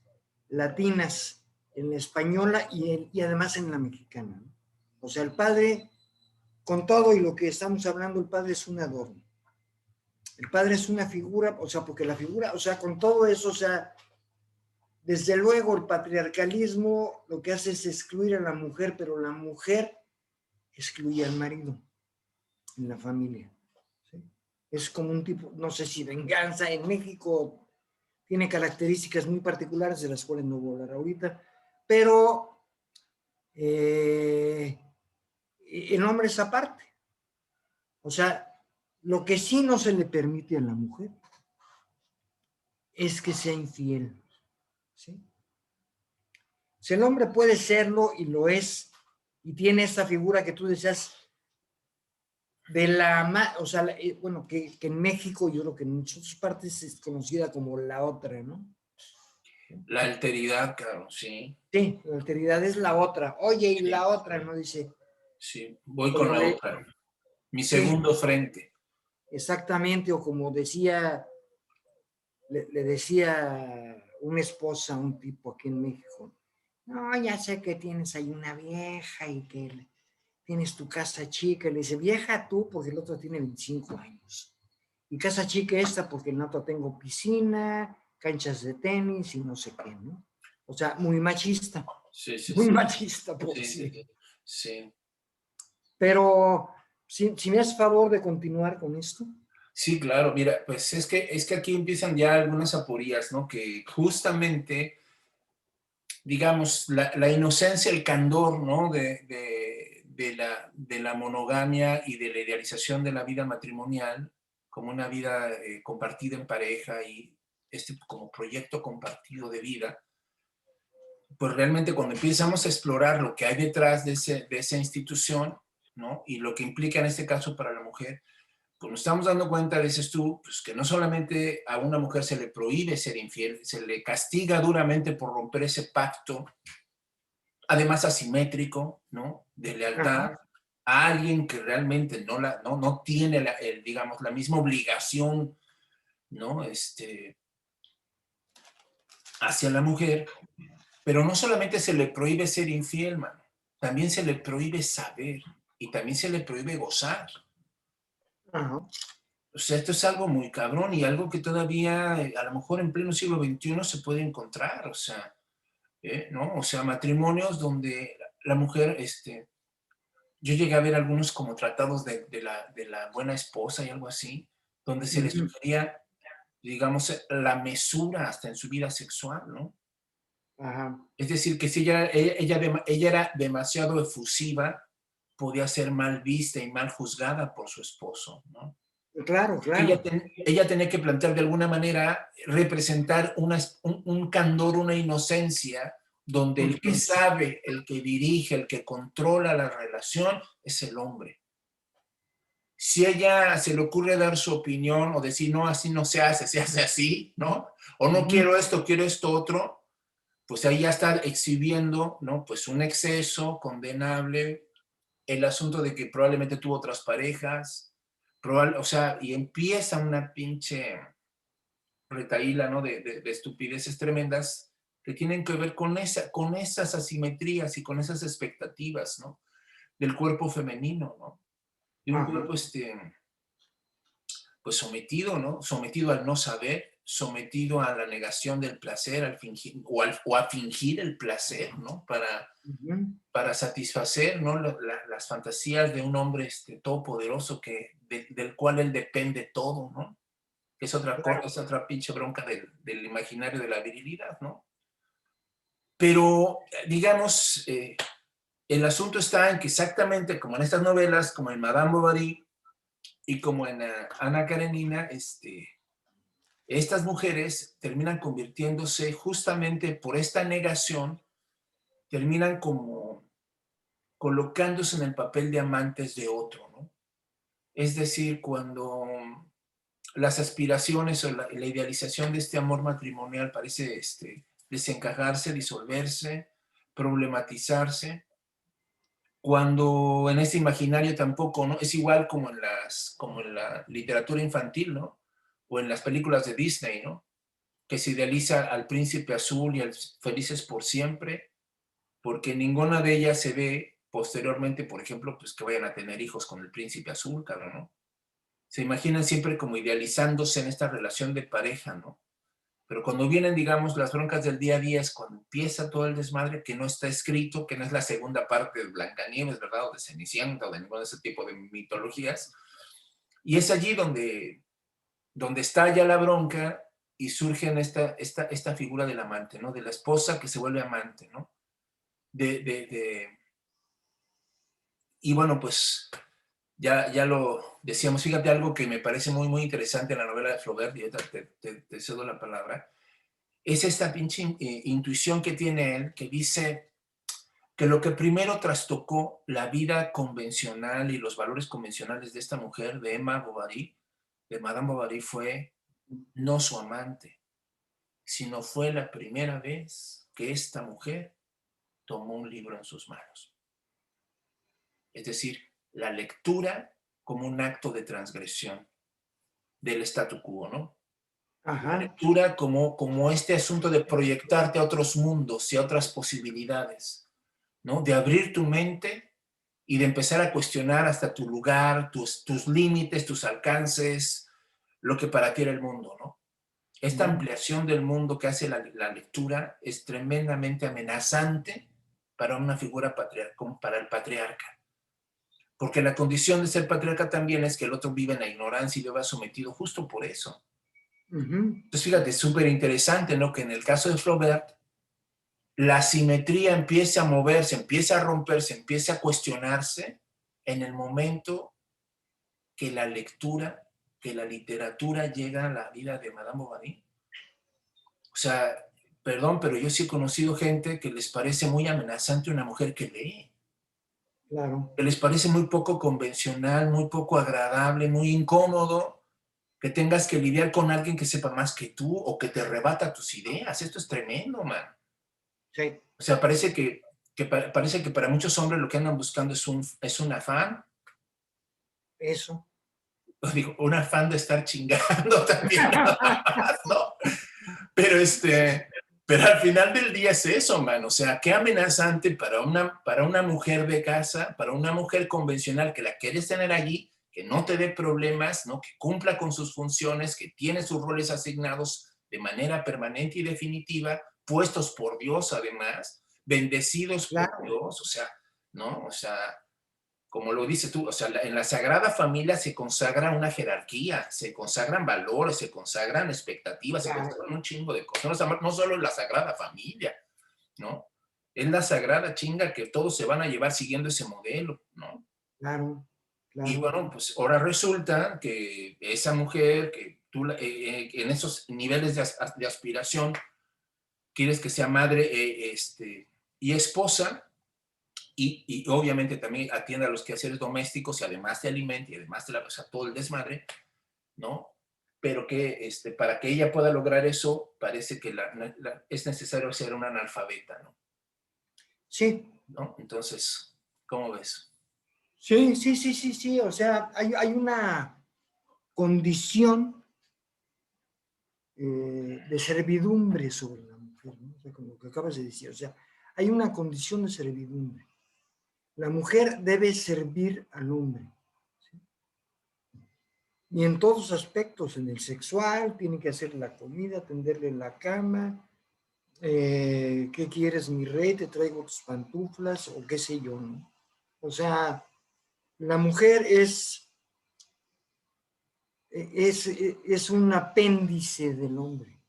latinas, en la española y además en la mexicana, ¿no? O sea, el padre, con todo y lo que estamos hablando, el padre es un adorno. El padre es una figura, o sea, porque la figura, o sea, con todo eso, o sea, desde luego el patriarcalismo lo que hace es excluir a la mujer, pero la mujer excluye al marido en la familia, ¿sí? Es como un tipo, no sé si venganza. En México tiene características muy particulares de las cuales no voy a hablar ahorita, pero el hombre es aparte. O sea, lo que sí no se le permite a la mujer es que sea infiel, ¿sí? Si el hombre puede serlo y lo es, y tiene esta figura que tú decías, o sea, bueno, que en México, yo creo que en muchas partes es conocida como la otra, ¿no? La alteridad, claro, sí. Sí, la alteridad es la otra. Oye, y Sí, la otra, ¿no? Dice, sí, voy con como la le, otra. Mi sí, segundo frente. exactamente, o como decía, le decía una esposa a un tipo aquí en México, no, ya sé que tienes ahí una vieja y que tienes tu casa chica, y le dice, vieja tú, porque el otro tiene 25 años, y casa chica esta, porque en otro tengo piscina, canchas de tenis y no sé qué, ¿no? O sea, Sí, sí, muy sí. machista, por Sí, sí, sí. sí. Pero, si me haces favor de continuar con esto. Sí, claro, mira, pues es que aquí empiezan ya algunas aporías, ¿no? Que justamente, digamos, la inocencia, el candor, ¿no? De la monogamia y de la idealización de la vida matrimonial como una vida compartida en pareja y como proyecto compartido de vida, pues realmente cuando empezamos a explorar lo que hay detrás de esa institución, ¿no? Y lo que implica en este caso para la mujer, pues nos estamos dando cuenta, dices tú, pues que no solamente a una mujer se le prohíbe ser infiel, se le castiga duramente por romper ese pacto, además asimétrico, ¿no? De Ajá, lealtad a alguien que realmente no tiene, digamos, la misma obligación, ¿no? Hacia la mujer, pero no solamente se le prohíbe ser infiel, mano, también se le prohíbe saber y también se le prohíbe gozar. ajá. O sea, esto es algo muy cabrón y algo que todavía, a lo mejor en pleno siglo XXI se puede encontrar, o sea, ¿no? O sea, matrimonios donde la mujer, yo llegué a ver algunos como tratados de la buena esposa y algo así, donde se les Ujú, sugería, digamos, la mesura hasta en su vida sexual, ¿no? ajá. Es decir, que si ella era demasiado efusiva, podía ser mal vista y mal juzgada por su esposo, ¿no? Claro, Que claro. ella tenía que plantear de alguna manera, representar un candor, una inocencia, donde el que Ujú, sabe, el que dirige, el que controla la relación es el hombre. Si ella se le ocurre dar su opinión o decir, no, así no se hace así, ¿no? O no ujú. quiero esto otro, pues ahí ya está exhibiendo, ¿no? Pues un exceso condenable, el asunto de que probablemente tuvo otras parejas, o sea, y empieza una pinche retaíla, ¿no? De estupideces tremendas que tienen que ver con esas asimetrías y con esas expectativas, ¿no? Del cuerpo femenino, ¿no? De un Ajá. cuerpo, pues sometido, ¿no? Sometido al no saber, sometido a la negación del placer, al fingir, o a fingir el placer, ¿no? Ujú. Para satisfacer, ¿no? Las fantasías de un hombre todopoderoso del cual él depende todo, ¿no? Es otra pinche bronca del imaginario de la virilidad, ¿no? Pero, digamos, el asunto está en que exactamente como en estas novelas, como en Madame Bovary y como en Ana Karenina, estas mujeres terminan convirtiéndose justamente por esta negación, terminan como colocándose en el papel de amantes de otro, ¿no? Es decir, cuando las aspiraciones o la idealización de este amor matrimonial parece desencajarse, disolverse, problematizarse, cuando en este imaginario tampoco, ¿no? Es igual como en la literatura infantil, ¿no? O en las películas de Disney, ¿no? Que se idealiza al príncipe azul y a los felices por siempre, porque ninguna de ellas se ve posteriormente, por ejemplo, pues que vayan a tener hijos con el príncipe azul, cabrón, ¿no? Se imaginan siempre como idealizándose en esta relación de pareja, ¿no? Pero cuando vienen, digamos, las broncas del día a día es cuando empieza todo el desmadre que no está escrito, que no es la segunda parte de Blancanieves, ¿verdad? O de Cenicienta o de ningún de ese tipo de mitologías. Y es allí donde está ya la bronca y surge en esta figura del amante, ¿no? De la esposa que se vuelve amante, ¿no? Y bueno, pues ya lo decíamos, fíjate algo que me parece muy, muy interesante en la novela de Flaubert, y ahorita te cedo la palabra, es esta pinche intuición que tiene él, que dice que lo que primero trastocó la vida convencional y los valores convencionales de esta mujer, de Emma Bovary, de Madame Bovary, fue no su amante, sino fue la primera vez que esta mujer tomó un libro en sus manos. Es decir, la lectura como un acto de transgresión del statu quo, ¿no? La Ajá. lectura como este asunto de proyectarte a otros mundos y a otras posibilidades, ¿no? De abrir tu mente y de empezar a cuestionar hasta tu lugar, tus límites, tus alcances, lo que para ti era el mundo, ¿no? Esta ampliación del mundo que hace la lectura es tremendamente amenazante para una figura como para el patriarca. Porque la condición de ser patriarca también es que el otro vive en la ignorancia y viva sometido justo por eso. Entonces, fíjate, es súper interesante, ¿no? Que en el caso de Flaubert, la simetría empieza a moverse, empieza a romperse, empieza a cuestionarse en el momento que la lectura, que la literatura llega a la vida de Madame Bovary. O sea, perdón, pero yo sí he conocido gente que les parece muy amenazante una mujer que lee. Claro. Que les parece muy poco convencional, muy poco agradable, muy incómodo, que tengas que lidiar con alguien que sepa más que tú o que te rebata tus ideas. Esto es tremendo, man. Sí. O sea, parece que para muchos hombres lo que andan buscando es un afán, Eso. digo, un afán de estar chingando también, nada más, ¿no? Pero pero al final del día es eso, man. O sea, qué amenazante para una mujer de casa, para una mujer convencional que la quieres tener allí, que no te dé problemas, ¿no? Que cumpla con sus funciones, que tiene sus roles asignados de manera permanente y definitiva, puestos por Dios además, bendecidos por Claro. Dios, o sea, ¿no? O sea, como lo dices tú, o sea, en la Sagrada Familia se consagra una jerarquía, se consagran valores, se consagran expectativas, se Claro. consagran un chingo de cosas. No solo la Sagrada Familia, ¿no? Es la sagrada chinga que todos se van a llevar siguiendo ese modelo, ¿no? Claro. Y Claro. bueno, pues ahora resulta que esa mujer que tú en esos niveles de aspiración quieres que sea madre y esposa, y obviamente también atiende a los quehaceres domésticos y además te alimenta y además te la pasa todo el desmadre, ¿no? Pero que para que ella pueda lograr eso, parece que es necesario ser una analfabeta, ¿no? Sí. ¿No? Entonces, ¿cómo ves? Sí, sí, sí, sí, sí. O sea, hay una condición de servidumbre sobre la mujer, ¿no? O sea, como lo que acabas de decir. O sea, hay una condición de servidumbre. La mujer debe servir al hombre. ¿Sí? Y en todos aspectos, en el sexual, tiene que hacer la comida, tenderle la cama. ¿Qué quieres, mi rey? Te traigo tus pantuflas o qué sé yo, ¿no? O sea, la mujer es un apéndice del hombre.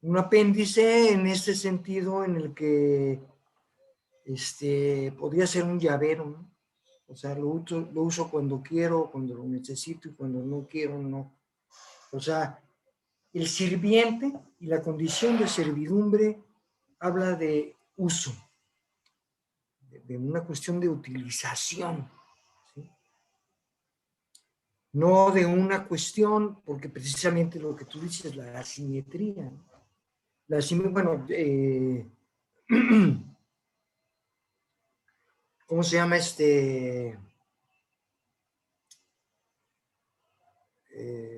Un apéndice en este sentido en el que podría ser un llavero, ¿no? O sea, lo uso cuando quiero, cuando lo necesito y cuando no quiero, no. O sea, el sirviente y la condición de servidumbre habla de uso, de una cuestión de utilización, ¿sí? No de una cuestión, porque precisamente lo que tú dices, la asimetría, ¿no? La asimetría, bueno, ¿cómo se llama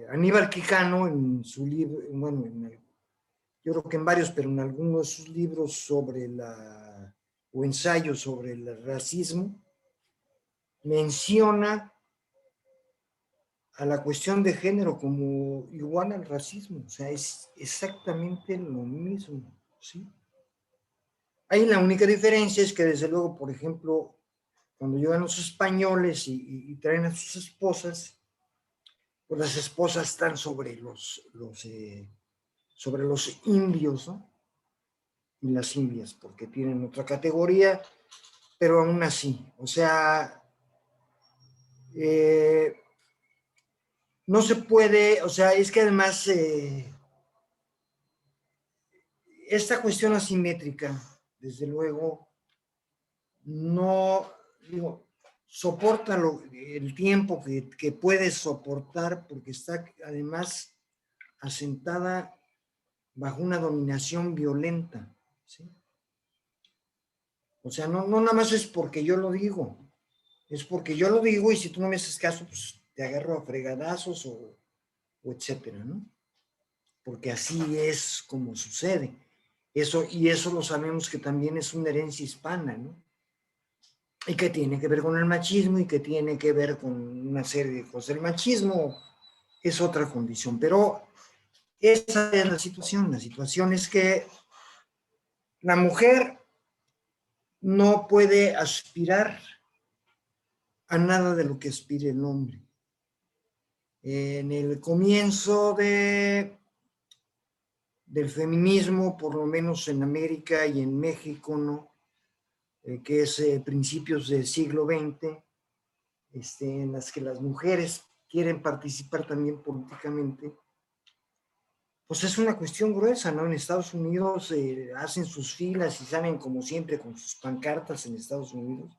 Aníbal Quijano en su libro, bueno, yo creo que en varios, pero en algunos de sus libros o ensayos sobre el racismo, menciona a la cuestión de género como igual al racismo, o sea, es exactamente lo mismo, ¿sí? Ahí la única diferencia es que desde luego, por ejemplo, cuando llegan los españoles y traen a sus esposas, pues las esposas están sobre los indios, ¿no? Y las indias, porque tienen otra categoría, pero aún así, o sea, eh, no se puede, o sea, es que además esta cuestión asimétrica, desde luego, no, digo, soporta el tiempo que puede soportar porque está además asentada bajo una dominación violenta, ¿sí? O sea, no nada más es porque yo lo digo, es porque yo lo digo y si tú no me haces caso, pues te agarro a fregadazos o etcétera, ¿no? Porque así es como sucede. Y eso lo sabemos que también es una herencia hispana, ¿no? Y que tiene que ver con el machismo y que tiene que ver con una serie de cosas. El machismo es otra condición, pero esa es la situación. La situación es que la mujer no puede aspirar a nada de lo que aspire el hombre. En el comienzo del feminismo, por lo menos en América y en México, ¿no? Que es principios del siglo XX, en las que las mujeres quieren participar también políticamente, pues es una cuestión gruesa, ¿no? En Estados Unidos hacen sus filas y salen como siempre con sus pancartas en Estados Unidos,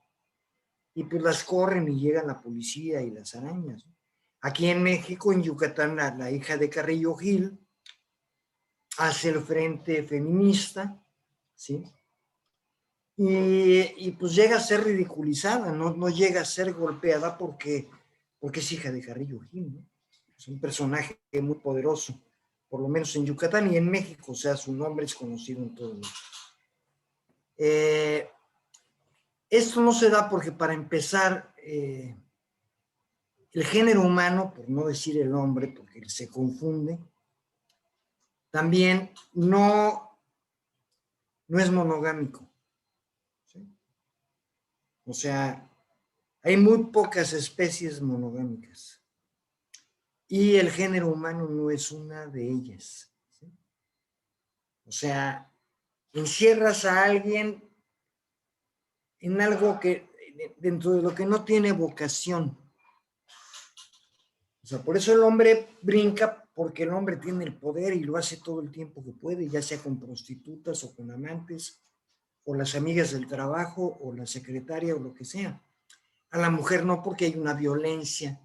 y pues las corren y llega la policía y las arañas, ¿no? Aquí en México, en Yucatán, la hija de Carrillo Gil hace el frente feminista, ¿sí? Y pues llega a ser ridiculizada, no llega a ser golpeada porque es hija de Carrillo Gil, ¿no? Es un personaje muy poderoso, por lo menos en Yucatán y en México, o sea, su nombre es conocido en todo el mundo. Esto no se da porque, para empezar, el género humano, por no decir el hombre, porque se confunde, también no es monogámico, ¿sí? O sea, hay muy pocas especies monogámicas y el género humano no es una de ellas, ¿sí? O sea, encierras a alguien en algo que, dentro de lo que no tiene vocación. O sea, por eso el hombre brinca, porque el hombre tiene el poder y lo hace todo el tiempo que puede, ya sea con prostitutas o con amantes, o las amigas del trabajo, o la secretaria, o lo que sea. A la mujer no, porque hay una violencia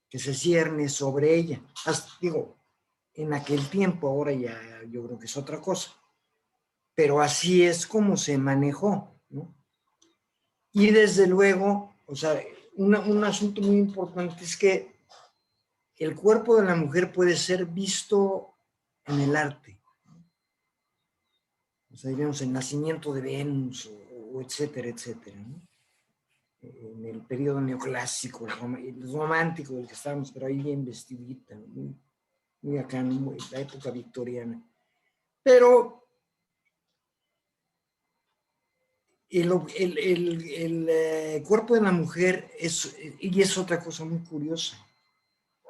que se cierne sobre ella. Digo, en aquel tiempo, ahora ya yo creo que es otra cosa. Pero así es como se manejó, ¿no? Y desde luego, o sea, un asunto muy importante es que el cuerpo de la mujer puede ser visto en el arte. O sea, digamos, el nacimiento de Venus, o etcétera, etcétera, ¿no? En el periodo neoclásico, el romántico del que estábamos, pero ahí bien vestidita, muy, muy acá, muy, la época victoriana. Pero el cuerpo de la mujer es otra cosa muy curiosa,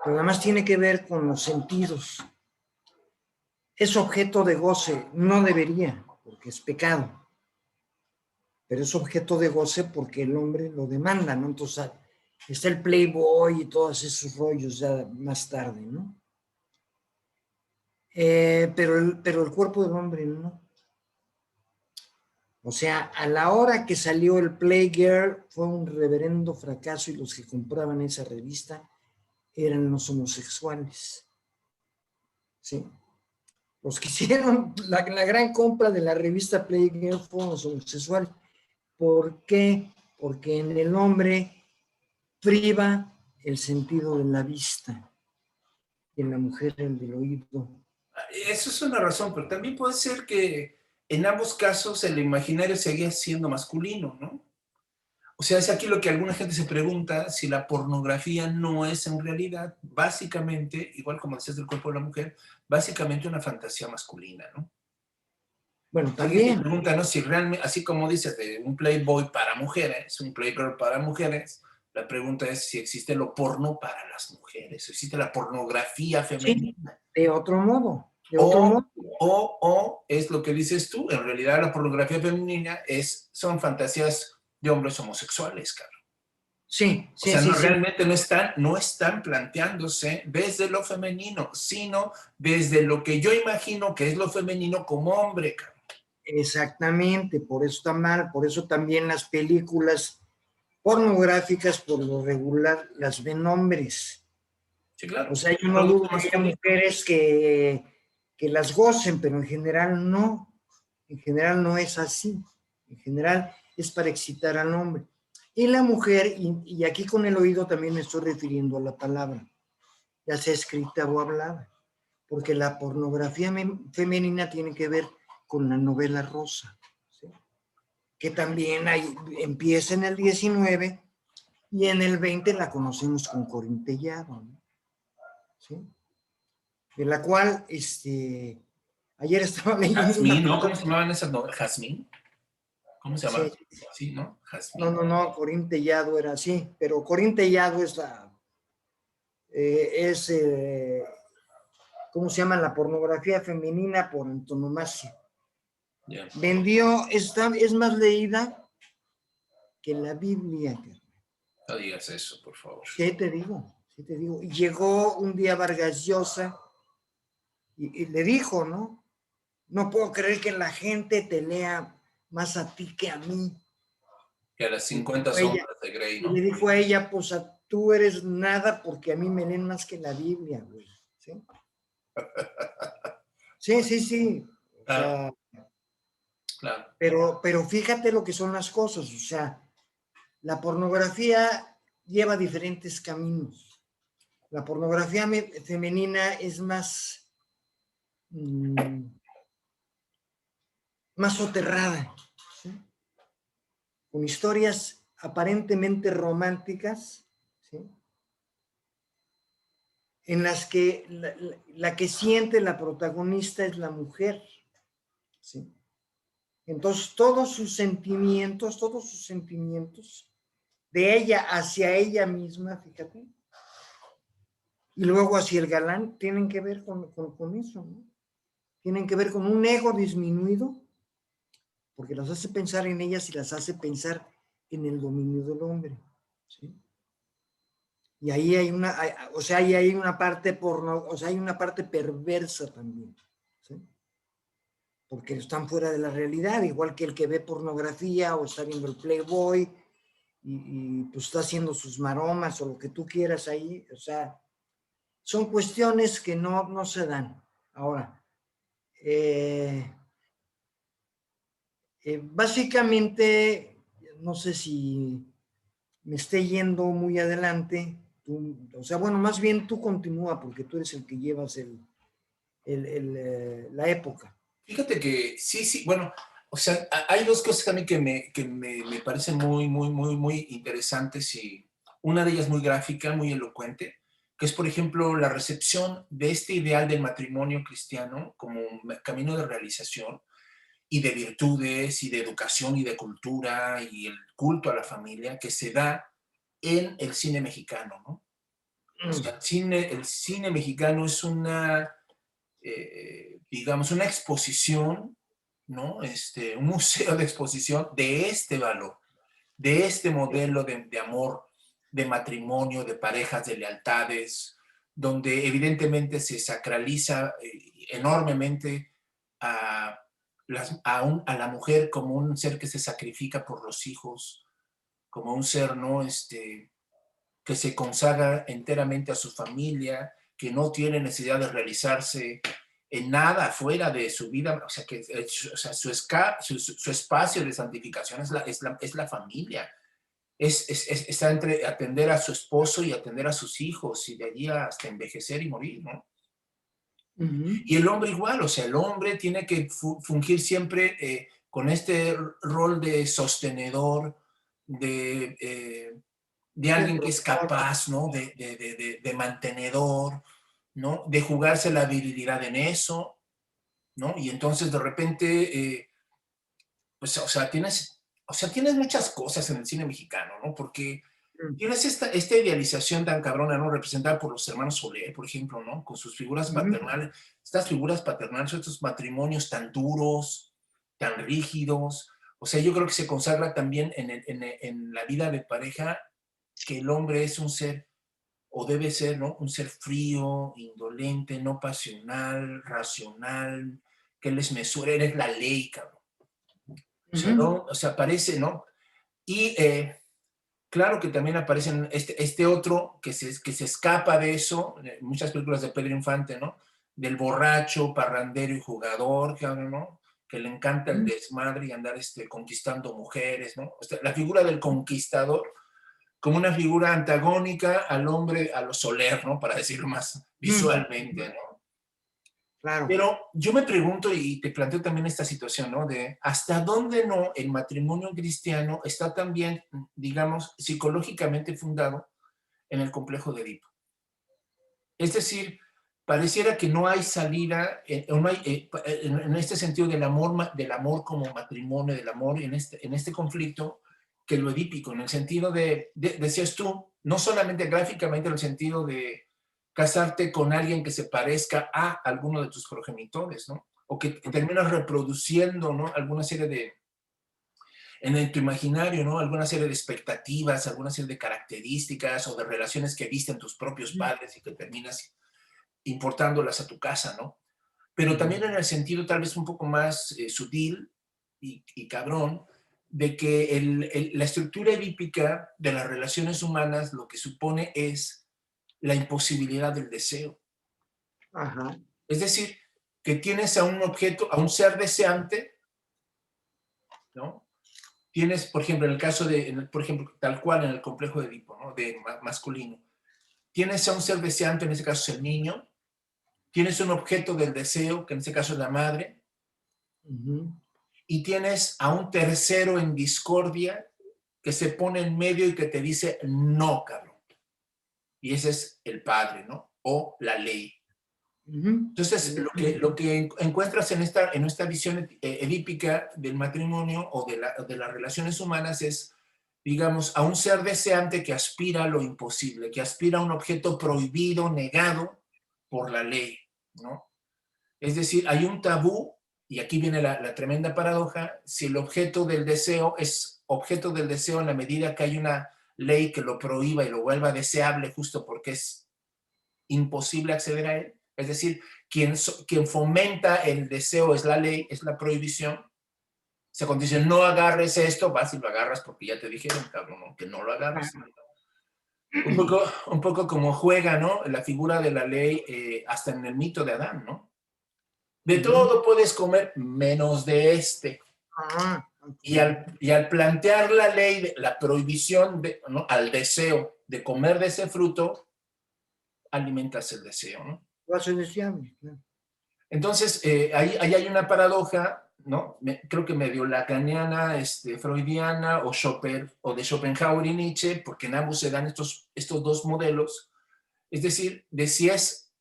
pero además tiene que ver con los sentidos. Es objeto de goce, no debería, porque es pecado, pero es objeto de goce porque el hombre lo demanda, ¿no? Entonces está el Playboy y todos esos rollos ya más tarde, ¿no? Pero el cuerpo del hombre no. O sea, a la hora que salió el Playgirl fue un reverendo fracaso y los que compraban esa revista eran los homosexuales, ¿sí? Los que hicieron la gran compra de la revista Playgirl fueron los homosexuales. ¿Por qué? Porque en el hombre priva el sentido de la vista y en la mujer el del oído. Eso es una razón, pero también puede ser que en ambos casos el imaginario seguía siendo masculino, ¿no? O sea, es aquí lo que alguna gente se pregunta, si la pornografía no es en realidad, básicamente, igual como decías del cuerpo de la mujer, básicamente una fantasía masculina, ¿no? Bueno, Alguien se también. pregunta, ¿no? Si realmente, así como dices, de un Playboy para mujeres, un Playgirl para mujeres, la pregunta es si existe lo porno para las mujeres, existe la pornografía Sí, femenina. de otro modo, de otro modo. O es lo que dices tú, en realidad la pornografía femenina son fantasías de hombres homosexuales, claro. Sí, O sí, sea, sí, no, sí. realmente no están planteándose desde lo femenino, sino desde lo que yo imagino que es lo femenino como hombre, cabrón. Exactamente, por eso está mal, por eso también las películas pornográficas por lo regular las ven hombres. Sí, O claro. sea, yo no dudo Producto que haya masculino. mujeres que las gocen, pero en general no. En general no es así. En general es para excitar al hombre. Y la mujer, y aquí con el oído también me estoy refiriendo a la palabra, ya sea escrita o hablada, porque la pornografía femenina tiene que ver con la novela rosa, ¿sí? Que también empieza en el 19 y en el 20 la conocemos con Corintellado, ¿no? ¿Sí? De la cual, ayer estaba leyendo una Jazmín, ¿no? cosa, ¿Cómo se llamaban esas novelas? ¿Jazmín? ¿Cómo se sí, llama? Sí, ¿no? no, Jazmín. no, no, Corintellado era así, pero Corintellado es ¿cómo se llama? La pornografía femenina por antonomasia. Ya. Es más leída que la Biblia. No digas eso, por favor. ¿Qué te digo? ¿Qué te digo? Y llegó un día Vargas Llosa y le dijo, ¿no? No puedo creer que la gente te lea más a ti que a mí. Que a las Y le 50 dijo ella, sombras de Grey, y le ¿no? dijo a ella, pues tú eres nada porque a mí me leen más que la Biblia, güey. ¿Sí? Sí, sí, sí. O Claro, sea, claro. pero fíjate lo que son las cosas. O sea, la pornografía lleva diferentes caminos. La pornografía femenina es mm, más soterrada, ¿sí? Con historias aparentemente románticas, ¿sí? En las que la que siente la protagonista es la mujer, ¿sí? Entonces todos sus sentimientos de ella hacia ella misma, fíjate, y luego hacia el galán, tienen que ver con eso, ¿no? Tienen que ver con un ego disminuido, porque las hace pensar en ellas y las hace pensar en el dominio del hombre, ¿sí? Y ahí o sea, ahí hay una parte porno, o sea, hay una parte perversa también, ¿sí? Porque están fuera de la realidad, igual que el que ve pornografía o está viendo el Playboy pues está haciendo sus maromas o lo que tú quieras ahí, o sea, son cuestiones que no se dan. Ahora, básicamente, no sé si me esté yendo muy adelante, o sea, bueno, más bien tú continúa porque tú eres el que llevas la época. Fíjate que sí, sí, bueno, o sea, hay dos cosas a mí me parecen muy, muy, muy, muy interesantes y una de ellas muy gráfica, muy elocuente, que es, por ejemplo, la recepción de este ideal del matrimonio cristiano como un camino de realización y de virtudes y de educación y de cultura y el culto a la familia que se da en el cine mexicano, ¿no? O sea, el cine mexicano es una digamos, una exposición, ¿no? Un museo de exposición de este valor, de este modelo de amor, de matrimonio, de parejas, de lealtades, donde evidentemente se sacraliza enormemente a, a la mujer como un ser que se sacrifica por los hijos, como un ser, ¿no? Que se consagra enteramente a su familia, que no tiene necesidad de realizarse en nada fuera de su vida, o sea, o sea, su espacio de santificación es la familia, está entre atender a su esposo y atender a sus hijos, y de allí hasta envejecer y morir, ¿no? Y el hombre igual, o sea, el hombre tiene que fungir siempre con este rol de sostenedor, de, eh, de alguien que es capaz, ¿no? De mantenedor, ¿no? De jugarse la virilidad en eso, ¿no? Y entonces de repente, pues, o sea, tienes muchas cosas en el cine mexicano, ¿no? Porque tienes esta idealización tan cabrona, ¿no? Representada por los hermanos Soler, por ejemplo, ¿no? Con sus figuras paternales, estas figuras paternales, estos matrimonios tan duros, tan rígidos. O sea, yo creo que se consagra también en la vida de pareja que el hombre es un ser, o debe ser, ¿no? Un ser frío, indolente, no pasional, racional, que él es mesura, eres la ley, cabrón. O sea, no, o sea, aparece, ¿no? Y claro que también aparecen este otro que se escapa de eso, muchas películas de Pedro Infante, ¿no? Del borracho, parrandero y jugador, ¿no? Que le encanta el desmadre y andar conquistando mujeres, ¿no? O sea, la figura del conquistador como una figura antagónica al hombre, a lo soler, ¿no? Para decirlo más visualmente, ¿no? Claro. Pero yo me pregunto y te planteo también esta situación, ¿no? De hasta dónde no el matrimonio cristiano está también, digamos, psicológicamente fundado en el complejo de Edipo. Es decir, pareciera que no hay salida, no hay, en este sentido del amor como matrimonio, del amor en este conflicto, que lo edípico, en el sentido decías tú, no solamente gráficamente en el sentido de casarte con alguien que se parezca a alguno de tus progenitores, ¿no? O que terminas reproduciendo, ¿no? Alguna serie en tu imaginario, ¿no? Alguna serie de expectativas, alguna serie de características o de relaciones que viste en tus propios padres y que terminas importándolas a tu casa, ¿no? Pero también en el sentido tal vez un poco más sutil y cabrón, de que la estructura edípica de las relaciones humanas lo que supone es la imposibilidad del deseo. Ajá. Es decir, que tienes a un objeto, a un ser deseante, ¿no? Tienes, por ejemplo, en el caso de, por ejemplo, tal cual en el complejo de Edipo, ¿no? De masculino. Tienes a un ser deseante, en este caso es el niño. Tienes un objeto del deseo, que en este caso es la madre. Y tienes a un tercero en discordia que se pone en medio y que te dice, no, cabrón. Y ese es el padre, ¿no? O la ley. Entonces, lo que encuentras en esta visión edípica del matrimonio o de las relaciones humanas es, digamos, a un ser deseante que aspira a lo imposible, que aspira a un objeto prohibido, negado por la ley, ¿no? Es decir, hay un tabú, y aquí viene la tremenda paradoja, si el objeto del deseo es objeto del deseo en la medida que hay una ley que lo prohíba y lo vuelva deseable justo porque es imposible acceder a él. Es decir, quien fomenta el deseo es la ley, es la prohibición. Se cuando dicen no agarres esto, vas y lo agarras porque ya te dijeron, cabrón, ¿no? Que no lo agarres. Un poco como juega, ¿no? La figura de la ley hasta en el mito de Adán, ¿no? De todo puedes comer menos de este. Y al plantear la ley, la prohibición ¿no? al deseo de comer de ese fruto, alimentas el deseo, ¿no? Lo hace deseable, claro. Entonces, ahí hay una paradoja, ¿no? Creo que medio lacaniana, freudiana o de Schopenhauer y Nietzsche, porque en ambos se dan estos dos modelos. Es decir, de si es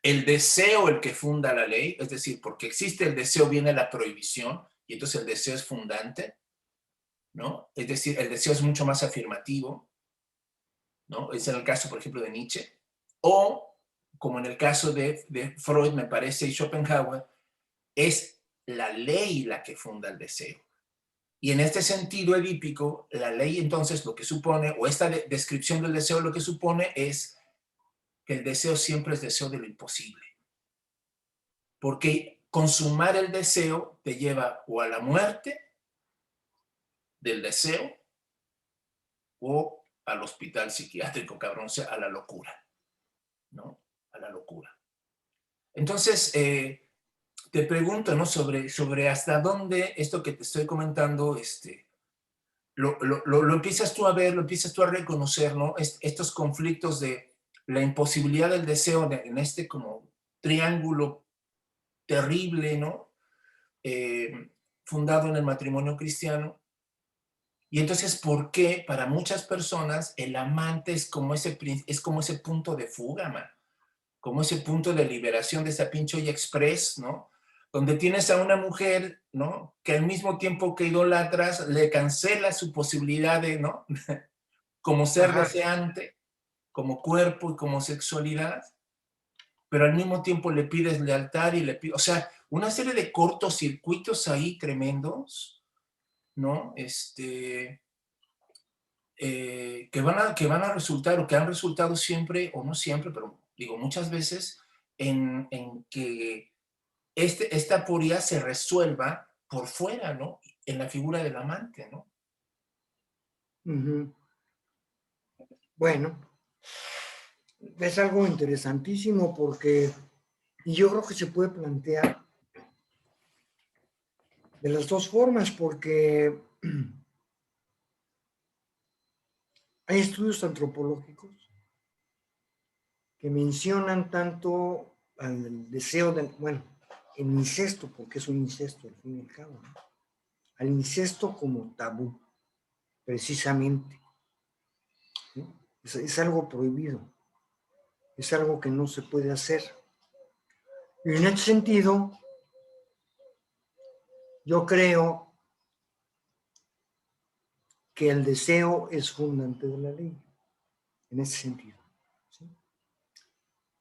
el deseo el que funda la ley, es decir, porque existe el deseo viene la prohibición, y entonces el deseo es fundante, ¿no? Es decir, el deseo es mucho más afirmativo, ¿no? Es en el caso, por ejemplo, de Nietzsche. O, como en el caso de Freud, me parece, y Schopenhauer, es la ley la que funda el deseo. Y en este sentido edípico, la ley entonces lo que supone, o esta descripción del deseo lo que supone es que el deseo siempre es deseo de lo imposible. Porque consumar el deseo te lleva o a la muerte del deseo o al hospital psiquiátrico, cabrón, o sea, a la locura, ¿no? A la locura. Entonces, te pregunto, ¿no? Sobre hasta dónde esto que te estoy comentando, lo empiezas tú a ver, lo empiezas tú a reconocer, ¿no? Estos conflictos de la imposibilidad del deseo en este como triángulo terrible, ¿no? Fundado en el matrimonio cristiano. Y entonces, ¿por qué para muchas personas el amante es como ese punto de fuga, man? Como ese punto de liberación de esa pinche olla express, ¿no? Donde tienes a una mujer, ¿no? Que al mismo tiempo que idolatras, le cancela su posibilidad de, ¿no? Como ser deseante, como cuerpo y como sexualidad, pero al mismo tiempo le pides lealtad y le pides, o sea, una serie de cortocircuitos ahí tremendos, ¿no? Que van a resultar o que han resultado siempre, o no siempre, pero digo muchas veces, en que esta aporía se resuelva por fuera, ¿no? en la figura del amante, ¿no? Ujú. Bueno, es algo interesantísimo porque y yo creo que se puede plantear de las dos formas porque hay estudios antropológicos que mencionan tanto al deseo de, bueno, el incesto, porque es un incesto al fin y al cabo, ¿no? Al incesto como tabú, precisamente. ¿Sí? Es algo prohibido, es algo que no se puede hacer. Y en ese sentido, yo creo que el deseo es fundante de la ley, en ese sentido. ¿Sí?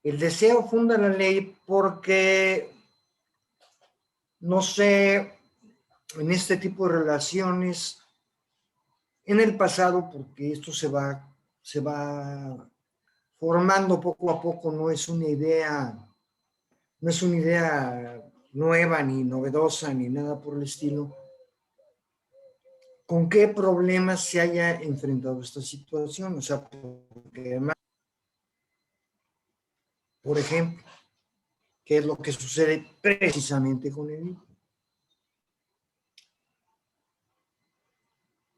El deseo funda la ley porque, no sé, en este tipo de relaciones, en el pasado, porque esto se va formando poco a poco, no es una idea nueva ni novedosa ni nada por el estilo. ¿Con qué problemas se haya enfrentado esta situación? O sea, porque además, por ejemplo, ¿qué es lo que sucede precisamente con el hijo?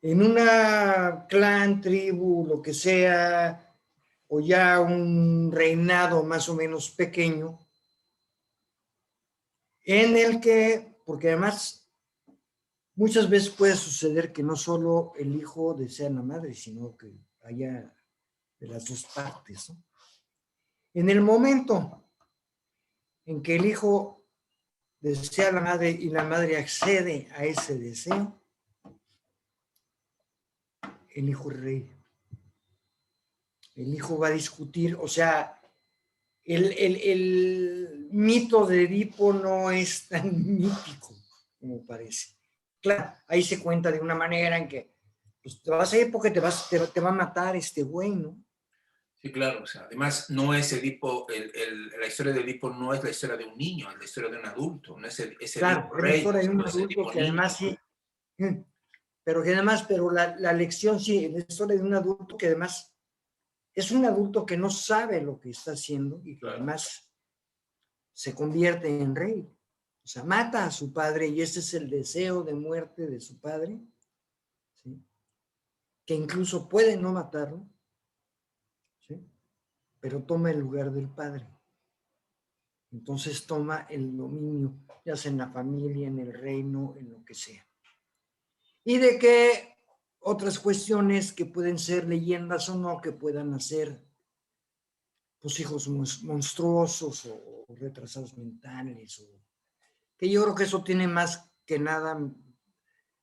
En una clan, tribu, lo que sea, o ya un reinado más o menos pequeño, en el que, porque además muchas veces puede suceder que no solo el hijo desea a la madre, sino que haya de las dos partes, ¿no? En el momento en que el hijo desea a la madre y la madre accede a ese deseo, el hijo es rey. El hijo va a discutir, o sea, el mito de Edipo no es tan mítico como parece. Claro, ahí se cuenta de una manera en que pues, te vas a ir porque te va a matar este güey, ¿no? Sí, claro. O sea, además, no es Edipo, la historia de Edipo no es la historia de un niño, es la historia de un adulto, no es, es Claro, Edipo es la rey, historia de un no es adulto Edipo que niño. además sí, pero la lección sí, es la historia de un adulto que además es un adulto que no sabe lo que está haciendo y que Claro. además se convierte en rey. O sea, mata a su padre y ese es el deseo de muerte de su padre, ¿sí? Que incluso puede no matarlo, ¿sí? Pero toma el lugar del padre. Entonces toma el dominio, ya sea en la familia, en el reino, en lo que sea. Y de que otras cuestiones que pueden ser leyendas o no, que puedan hacer pues, hijos monstruosos o retrasados mentales, o, que yo creo que eso tiene más que nada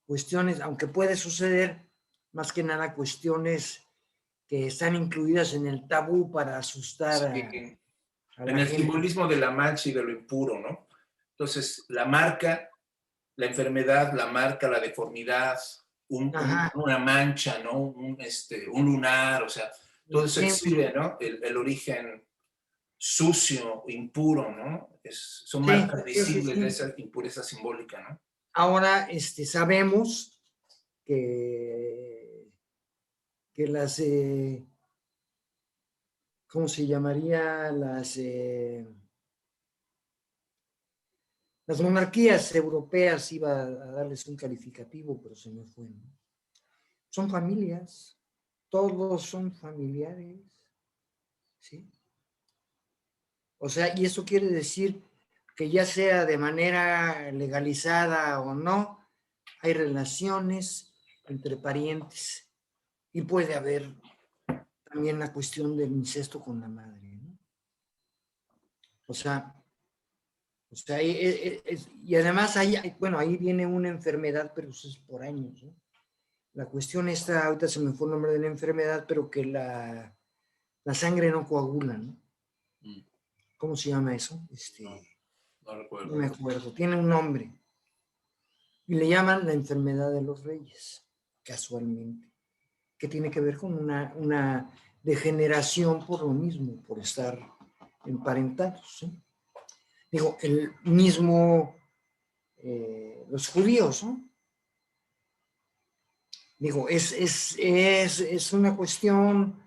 cuestiones, aunque puede suceder, más que nada cuestiones que están incluidas en el tabú para asustar Sí, a en la el gente. simbolismo de la mancha y de lo impuro, ¿no? Entonces, la marca, la enfermedad, la marca, la deformidad, Ajá, una mancha, ¿no? Un lunar, o sea, todo eso sí, exhibe, ¿no? El origen sucio, impuro, ¿no? Son sí, marcas sí, sí, visibles de sí. esa impureza simbólica, ¿no? Ahora sabemos que, que ¿cómo se llamaría? Las monarquías europeas, iba a darles un calificativo, pero se me fue, ¿no? Son familias, todos son familiares, ¿sí? O sea, y eso quiere decir que ya sea de manera legalizada o no, hay relaciones entre parientes y puede haber también la cuestión del incesto con la madre, ¿no? O sea, y además bueno, ahí viene una enfermedad, pero eso es por años, ¿no? La cuestión está, ahorita se me fue el nombre de la enfermedad, pero que la sangre no coagula, ¿no? Mm, ¿Cómo se llama eso? no, no No recuerdo. me acuerdo, tiene un nombre. Y le llaman la enfermedad de los reyes, casualmente, que tiene que ver con una degeneración por lo mismo, por estar emparentados, ¿sí? Digo, el mismo, los judíos, ¿no? Digo, es una cuestión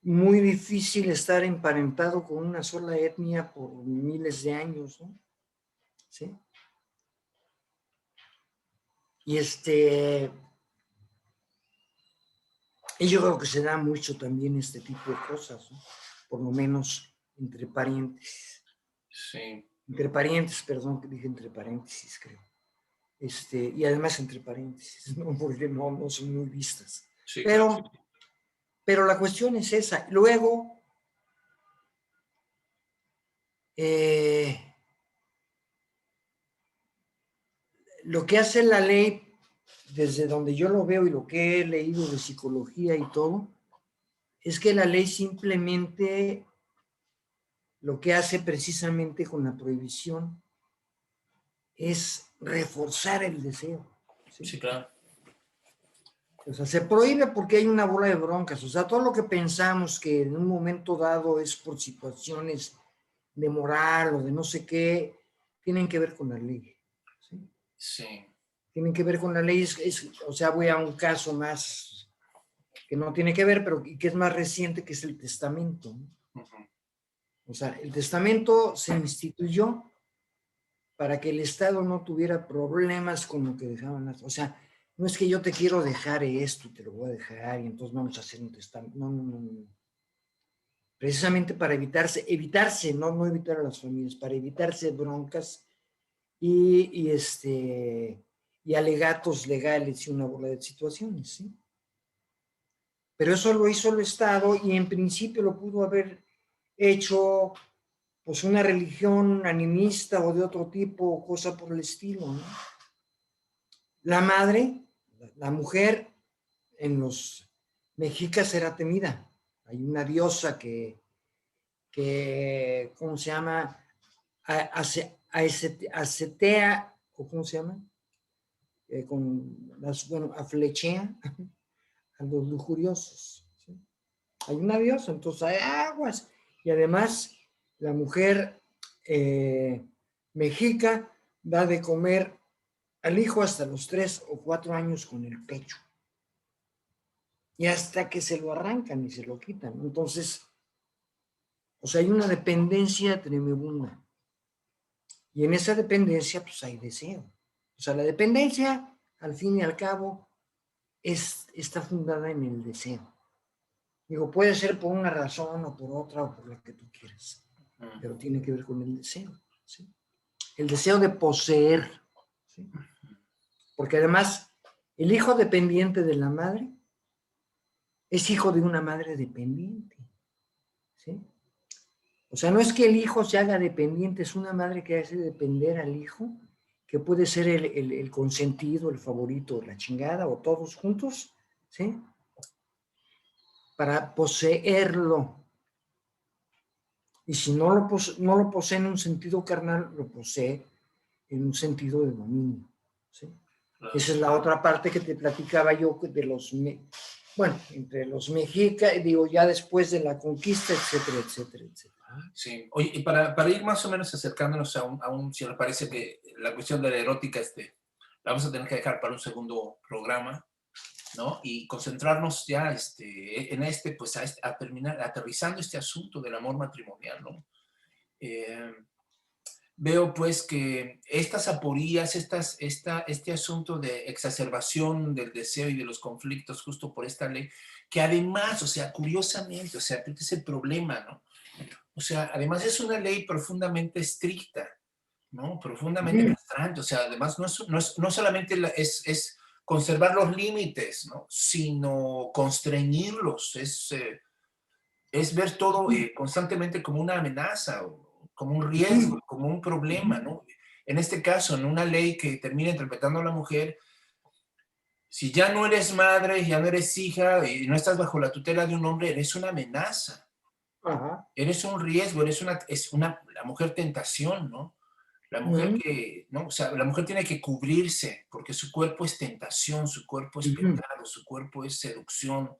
muy difícil estar emparentado con una sola etnia por miles de años, ¿no? ¿Sí? Y y yo creo que se da mucho también este tipo de cosas, ¿no? Por lo menos entre parientes. Sí. Entre parientes, perdón, que dije entre paréntesis, creo. Y además entre paréntesis, ¿no? Porque no son muy vistas. Sí, claro. Pero la cuestión es esa. Luego, lo que hace la ley, desde donde yo lo veo y lo que he leído de psicología y todo, es que la ley simplemente lo que hace precisamente con la prohibición es reforzar el deseo. ¿Sí? Sí, claro. O sea, se prohíbe porque hay una bola de broncas. O sea, todo lo que pensamos que en un momento dado es por situaciones de moral o de no sé qué, tienen que ver con la ley. ¿Sí? Sí. Tienen que ver con la ley. O sea, voy a un caso más que no tiene que ver, pero que es más reciente, que es el testamento. ¿No? Uh-huh. O sea, el testamento se instituyó para que el Estado no tuviera problemas con lo que dejaban. O sea, no es que yo te quiero dejar esto y te lo voy a dejar y entonces vamos a hacer un testamento. No. Precisamente para evitarse, no evitar a las familias, para evitarse broncas y alegatos legales y una bola de situaciones, ¿sí? Pero eso lo hizo el Estado y en principio lo pudo haber hecho pues una religión animista o de otro tipo, o cosa por el estilo, ¿no? La madre, la mujer en los mexicas era temida. Hay una diosa que ¿cómo se llama? Acetea, o ¿cómo se llama? Aflechea a los lujuriosos. ¿Sí? Hay una diosa, entonces hay aguas. Y además, la mujer mexica da de comer al hijo hasta los 3 o 4 años con el pecho. Y hasta que se lo arrancan y se lo quitan. Entonces, o sea, hay una dependencia tremenda. Y en esa dependencia, pues hay deseo. O sea, la dependencia, al fin y al cabo, está fundada en el deseo. Digo, puede ser por una razón o por otra o por la que tú quieras, pero tiene que ver con el deseo. ¿Sí? El deseo de poseer. ¿Sí? Porque además, el hijo dependiente de la madre es hijo de una madre dependiente. ¿Sí? O sea, no es que el hijo se haga dependiente, es una madre que hace depender al hijo, que puede ser el consentido, el favorito, la chingada, o todos juntos, ¿sí? Para poseerlo. Y si no lo posee en un sentido carnal, lo posee en un sentido de dominio. ¿Sí? Claro. Esa es la otra parte que te platicaba yo de entre los mexicas, digo, ya después de la conquista, etcétera, etcétera, etcétera. Sí, oye, y para ir más o menos acercándonos si me parece que la cuestión de la erótica, la vamos a tener que dejar para un segundo programa, ¿no? Y concentrarnos ya pues a terminar aterrizando este asunto del amor matrimonial, ¿no? Veo pues que estas aporías, este asunto de exacerbación del deseo y de los conflictos justo por esta ley, que además, o sea, curiosamente, o sea, este es el problema, ¿no? O sea, además es una ley profundamente estricta, ¿no? Profundamente castrante, o sea, además no solamente es conservar los límites, ¿no? Sino constreñirlos, es ver todo constantemente como una amenaza, como un riesgo, como un problema, ¿no? En este caso, en una ley que termina interpretando a la mujer, si ya no eres madre, ya no eres hija y no estás bajo la tutela de un hombre, eres una amenaza. Ajá. Eres un riesgo, la mujer tentación, ¿no? La mujer ¿no? O sea, la mujer tiene que cubrirse porque su cuerpo es tentación, su cuerpo es pecado, su cuerpo es seducción. O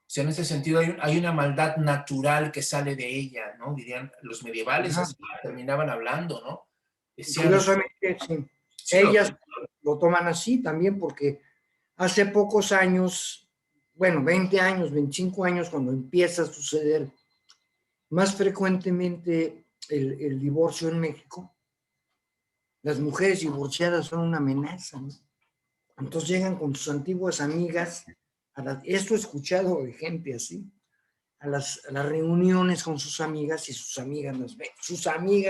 sea, en ese sentido hay una maldad natural que sale de ella, ¿no? Dirían los medievales, así terminaban hablando, ¿no? Decían, curiosamente, sí. sí, Ellas lo toman así también porque hace pocos años, bueno, 20 años, 25 años, cuando empieza a suceder más frecuentemente el divorcio en México, las mujeres divorciadas son una amenaza, ¿no? Entonces llegan con sus antiguas amigas, esto he escuchado de gente así, a las reuniones con sus amigas y sus amigas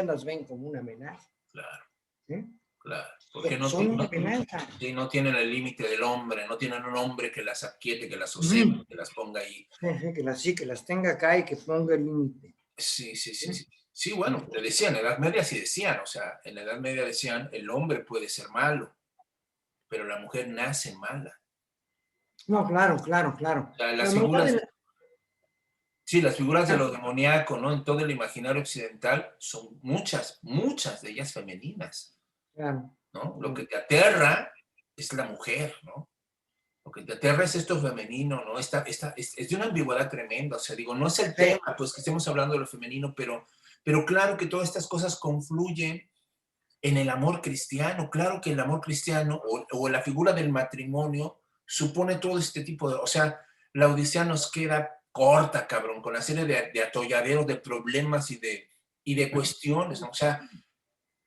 las ven como una amenaza. Claro, ¿Sí? claro. Porque Son una amenaza. sí, no tienen el límite del hombre, no tienen un hombre que las aquiete, que las sosiegue, Mm. que las ponga ahí. Sí, que las tenga acá y que ponga el límite. Sí, sí, sí, ¿Sí? sí. Sí, bueno, te decían, en la Edad Media sí decían, o sea, en la Edad Media decían, el hombre puede ser malo, pero la mujer nace mala. No, claro, claro, claro. O sea, La las maldad figuras, de sí, las figuras de lo demoníaco, ¿no? En todo el imaginario occidental son muchas, muchas de ellas femeninas, claro. ¿no? Lo que te aterra es la mujer, ¿no? Lo que te aterra es esto femenino, ¿no? Es de una ambigüedad tremenda, o sea, digo, no es el Sí, tema, pues que estemos hablando de lo femenino, pero claro que todas estas cosas confluyen en el amor cristiano, claro que el amor cristiano o la figura del matrimonio supone todo este tipo de, o sea, la Odisea nos queda corta, cabrón, con la serie de atolladeros, de problemas y de cuestiones, ¿no? O sea,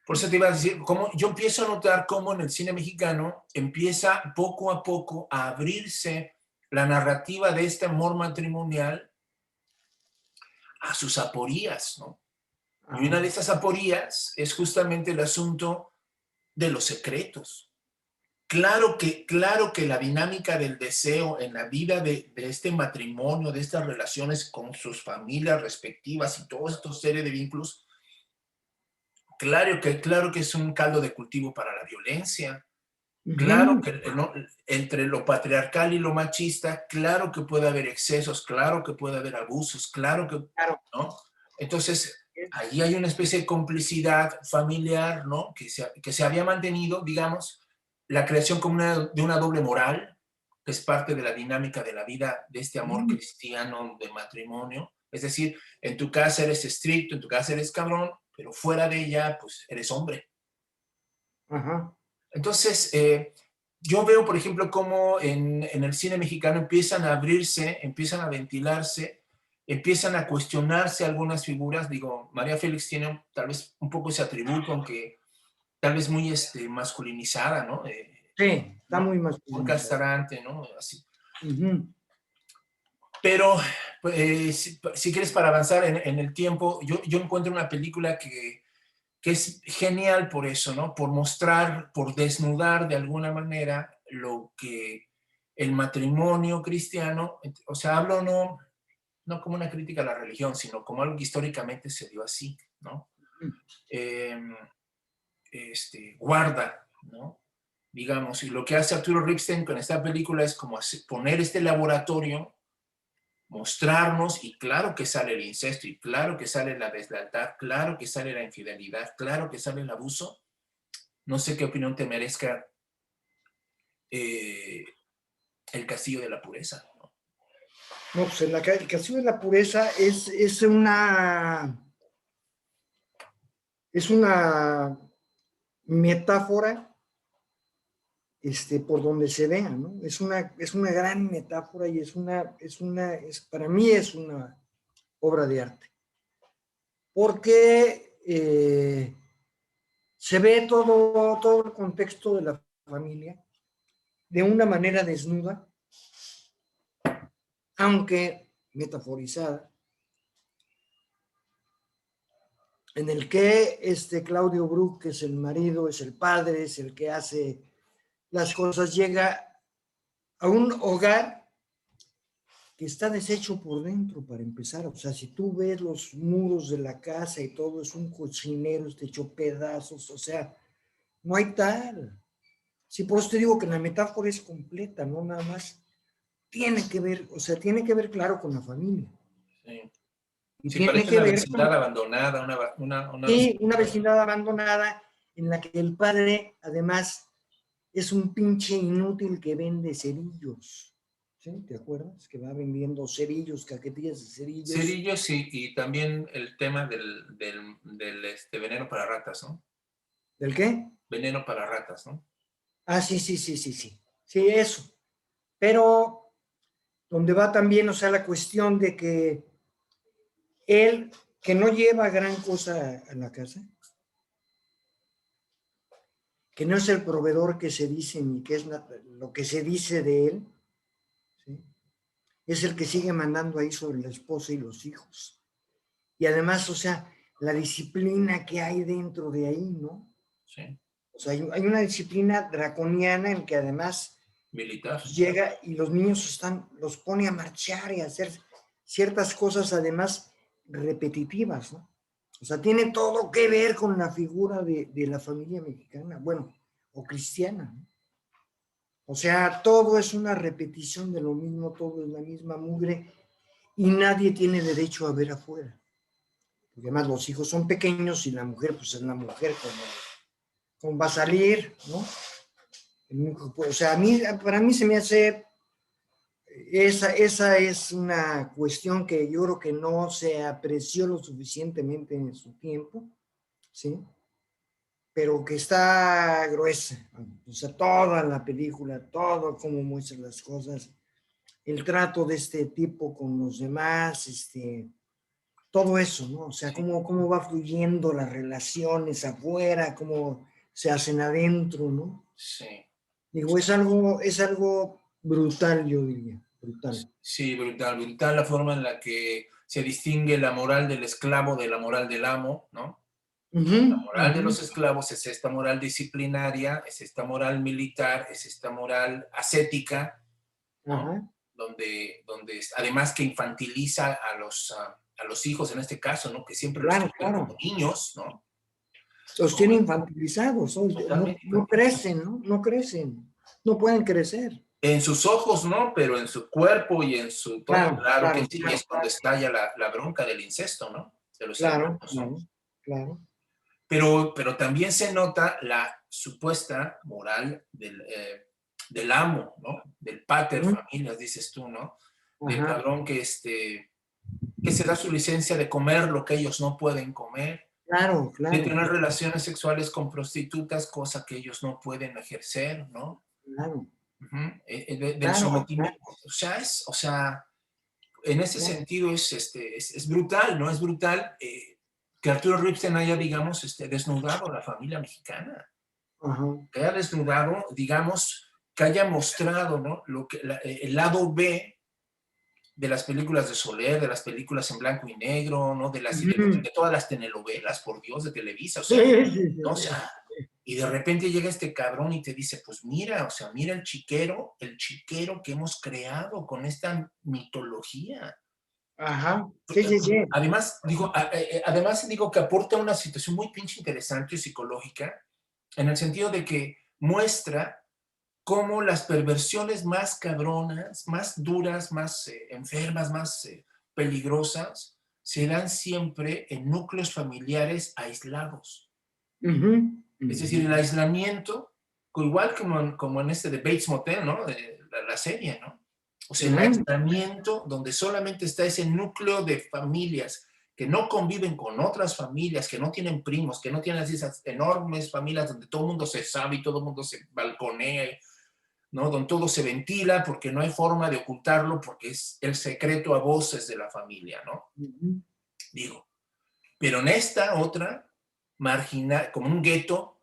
por eso te iba a decir, cómo, yo empiezo a notar cómo en el cine mexicano empieza poco a poco a abrirse la narrativa de este amor matrimonial a sus aporías, ¿no? Y una de esas aporías es justamente el asunto de los secretos. Claro que la dinámica del deseo en la vida de este matrimonio, de estas relaciones con sus familias respectivas y todos estos series de vínculos, claro que es un caldo de cultivo para la violencia. Claro ujú, que no, entre lo patriarcal y lo machista, claro que puede haber excesos, claro que puede haber abusos, claro que, claro. ¿no? Entonces, ahí hay una especie de complicidad familiar, ¿no? Que se había mantenido, digamos, la creación como de una doble moral, que es parte de la dinámica de la vida de este amor Mm, cristiano de matrimonio. Es decir, en tu casa eres estricto, en tu casa eres cabrón, pero fuera de ella, pues eres hombre. ajá. Entonces, yo veo, por ejemplo, cómo en el cine mexicano empiezan a abrirse, empiezan a ventilarse, empiezan a cuestionarse algunas figuras. Digo, María Félix tiene tal vez un poco ese atributo, aunque tal vez muy masculinizada, ¿no? Sí, está ¿No? muy Muy masculinizado. castrante, ¿no? Así. Ujú, Pero, si quieres, para avanzar en el tiempo, yo encuentro una película que es genial por eso, ¿no? Por mostrar, por desnudar de alguna manera lo que el matrimonio cristiano, o sea, hablo no como una crítica a la religión, sino como algo que históricamente se dio así, ¿no? Eh, guarda, ¿no? Digamos, y lo que hace Arturo Ripstein con esta película es como poner este laboratorio, mostrarnos, y claro que sale el incesto, y claro que sale la deslealtad, claro que sale la infidelidad, claro que sale el abuso. No sé qué opinión te merezca eh, el castillo de la pureza, ¿no? no, pues el castillo de la pureza es una metáfora por donde se vea, ¿no? Es una gran metáfora y para mí es una obra de arte. Porque se ve todo el contexto de la familia de una manera desnuda, aunque metaforizada, en el que Claudio Brook, que es el marido, es el padre, es el que hace las cosas, llega a un hogar que está deshecho por dentro para empezar. O sea, si tú ves los muros de la casa y todo, es un cochinero, está hecho pedazos, o sea, no hay tal. Sí, por eso te digo que la metáfora es completa, no nada más tiene que ver, o sea, tiene que ver claro con la familia. Sí, Y sí, tiene parece que una ver con, vecindad abandonada, una sí, una vecindad. vecindad abandonada en la que el padre, además, es un pinche inútil que vende cerillos. ¿Sí? ¿Te acuerdas? Que va vendiendo cerillos, caquetillas de cerillos. Cerillos y también el tema del veneno para ratas, ¿no? ¿Del qué? Veneno para ratas, ¿no? Ah, sí, sí, sí, sí, sí. Sí, eso. pero donde va también, o sea, la cuestión de que él, que no lleva gran cosa a la casa, que no es el proveedor que se dice, ni que es lo que se dice de él, ¿sí? Es el que sigue mandando ahí sobre la esposa y los hijos. Y además, o sea, la disciplina que hay dentro de ahí, ¿no? Sí. O sea, hay una disciplina draconiana en que además Militar. pues, llega y los niños los pone a marchar y a hacer ciertas cosas además repetitivas, ¿no? O sea, tiene todo que ver con la figura de la familia mexicana, bueno, o cristiana, ¿no? O sea, todo es una repetición de lo mismo, todo es la misma mugre y nadie tiene derecho a ver afuera. Porque además los hijos son pequeños y la mujer, pues es la mujer como va a salir, ¿no? O sea, para mí se me hace, esa es una cuestión que yo creo que no se apreció lo suficientemente en su tiempo, ¿sí? Pero que está gruesa, o sea, toda la película, todo cómo muestra las cosas, el trato de este tipo con los demás, todo eso, ¿no? O sea, Sí. cómo va fluyendo las relaciones afuera, cómo se hacen adentro, ¿no? Sí. Digo, es algo brutal, yo diría, brutal. Sí, brutal, brutal la forma en la que se distingue la moral del esclavo de la moral del amo, ¿no? La moral de los esclavos es esta moral disciplinaria, es esta moral militar, es esta moral ascética, ¿no? Donde además que infantiliza a los hijos en este caso, ¿no? Que siempre los Claro, tratan claro. como niños, ¿no? Los tiene infantilizados, Totalmente no crecen, ¿no? No crecen, no pueden crecer. en sus ojos, ¿no? Pero en su cuerpo y en su todo, Claro, claro que claro, sí, y claro, es cuando estalla la bronca del incesto, ¿no? De los claro, hermanos, ¿no? claro, claro. Pero también se nota la supuesta moral del amo, ¿no? Del pater familias, dices tú, ¿no? Del Ajá, cabrón que se da su licencia de comer lo que ellos no pueden comer, claro, de claro, tener relaciones sexuales con prostitutas, cosa que ellos no pueden ejercer, ¿no? claro, Del claro, sometimiento. O sea, en ese claro, sentido es brutal, ¿no? Es brutal que Arturo Ripstein haya, digamos, desnudado a la familia mexicana, ajá, que haya desnudado, digamos, que haya mostrado, ¿no? El lado B de las películas de Soler, de las películas en blanco y negro, ¿no? De todas las telenovelas, por Dios, de Televisa, o sí, sea, sí, ¿no? O sí, sea, y de repente llega este cabrón y te dice, pues mira, o sea, mira el chiquero que hemos creado con esta mitología. ajá, sí, sí, sí, Además digo que aporta una situación muy pinche interesante psicológica, en el sentido de que muestra cómo las perversiones más cabronas, más duras, más enfermas, más peligrosas, se dan siempre en núcleos familiares aislados. Es decir, el aislamiento, igual como en este de Bates Motel, ¿no? De la serie, ¿no? O sea, el aislamiento donde solamente está ese núcleo de familias que no conviven con otras familias, que no tienen primos, que no tienen esas enormes familias donde todo el mundo se sabe y todo el mundo se balconea, ¿no? Donde todo se ventila porque no hay forma de ocultarlo porque es el secreto a voces de la familia, ¿no? Digo, pero en esta otra, marginal, como un gueto,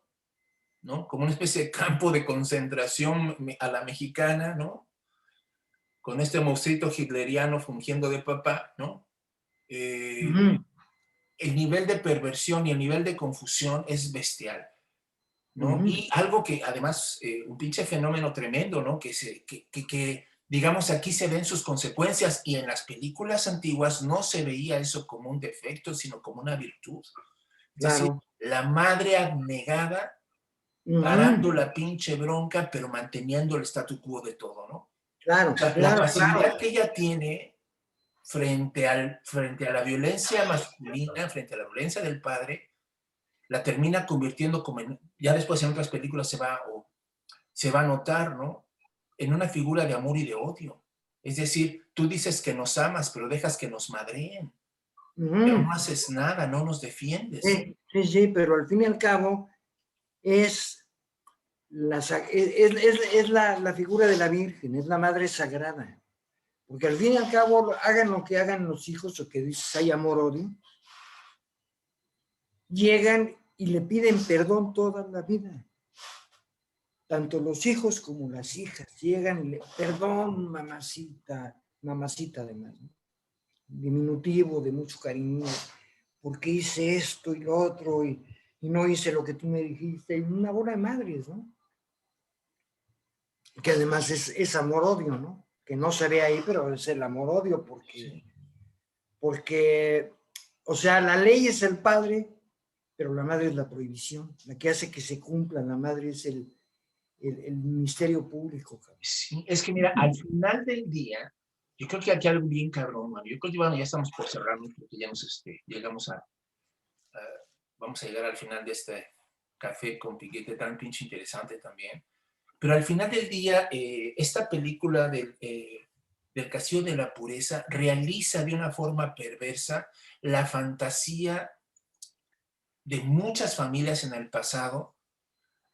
¿no? Como una especie de campo de concentración a la mexicana, ¿no? Con este monstruito hitleriano fungiendo de papá, ¿no? El nivel de perversión y el nivel de confusión es bestial, ¿no? Y algo que además, un pinche fenómeno tremendo, ¿no? Que digamos, aquí se ven sus consecuencias y en las películas antiguas no se veía eso como un defecto, sino como una virtud. Es decir, claro, la madre abnegada parando la pinche bronca, pero manteniendo el statu quo de todo, ¿no? claro, O sea, la claro, pasividad claro. que ella tiene frente a la violencia masculina, frente a la violencia del padre, la termina convirtiendo como ya después en otras películas se va a notar, ¿no? En una figura de amor y de odio. Es decir, tú dices que nos amas, pero dejas que nos madreen, pero no haces nada, no nos defiendes. Sí, sí, sí, pero al fin y al cabo es es la figura de la Virgen, es la Madre Sagrada. Porque al fin y al cabo, hagan lo que hagan los hijos, o que dices hay amor-odio, llegan y le piden perdón toda la vida. Tanto los hijos como las hijas llegan y le perdón, mamacita, mamacita además, ¿no? Diminutivo de mucho cariño, porque hice esto y lo otro, y no hice lo que tú me dijiste, y una bola de madres, ¿no? Que además es amor-odio, ¿no? Que no se ve ahí, pero es el amor-odio, porque, o sea, la ley es el padre, pero la madre es la prohibición, la que hace que se cumpla, la madre es el ministerio público. Cabrón. Sí, es que mira, al final del día, yo creo que aquí algo bien cabrón, mano. Yo creo que bueno, ya estamos por cerrarnos porque ya nos llegamos vamos a llegar al final de este café con piquete tan pinche interesante también. Pero al final del día, esta película del Castillo de la Pureza realiza de una forma perversa la fantasía de muchas familias en el pasado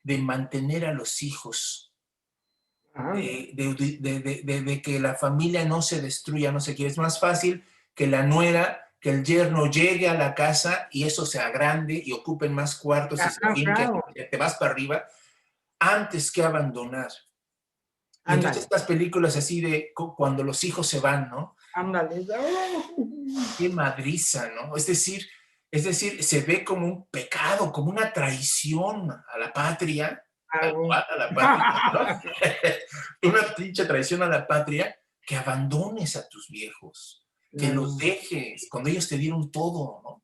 de mantener a los hijos, de que la familia no se destruya, no sé qué. Es más fácil que la nuera, que el yerno llegue a la casa y eso se agrande y ocupen más cuartos y se claro. te vas para arriba, antes que abandonar. Y entonces estas películas así de cuando los hijos se van, ¿no? Ándale. Qué madriza, ¿no? Es decir, se ve como un pecado, como una traición a la patria, a la patria, ¿no? Una pinche traición a la patria, que abandones a tus viejos, que los dejes cuando ellos te dieron todo, ¿no?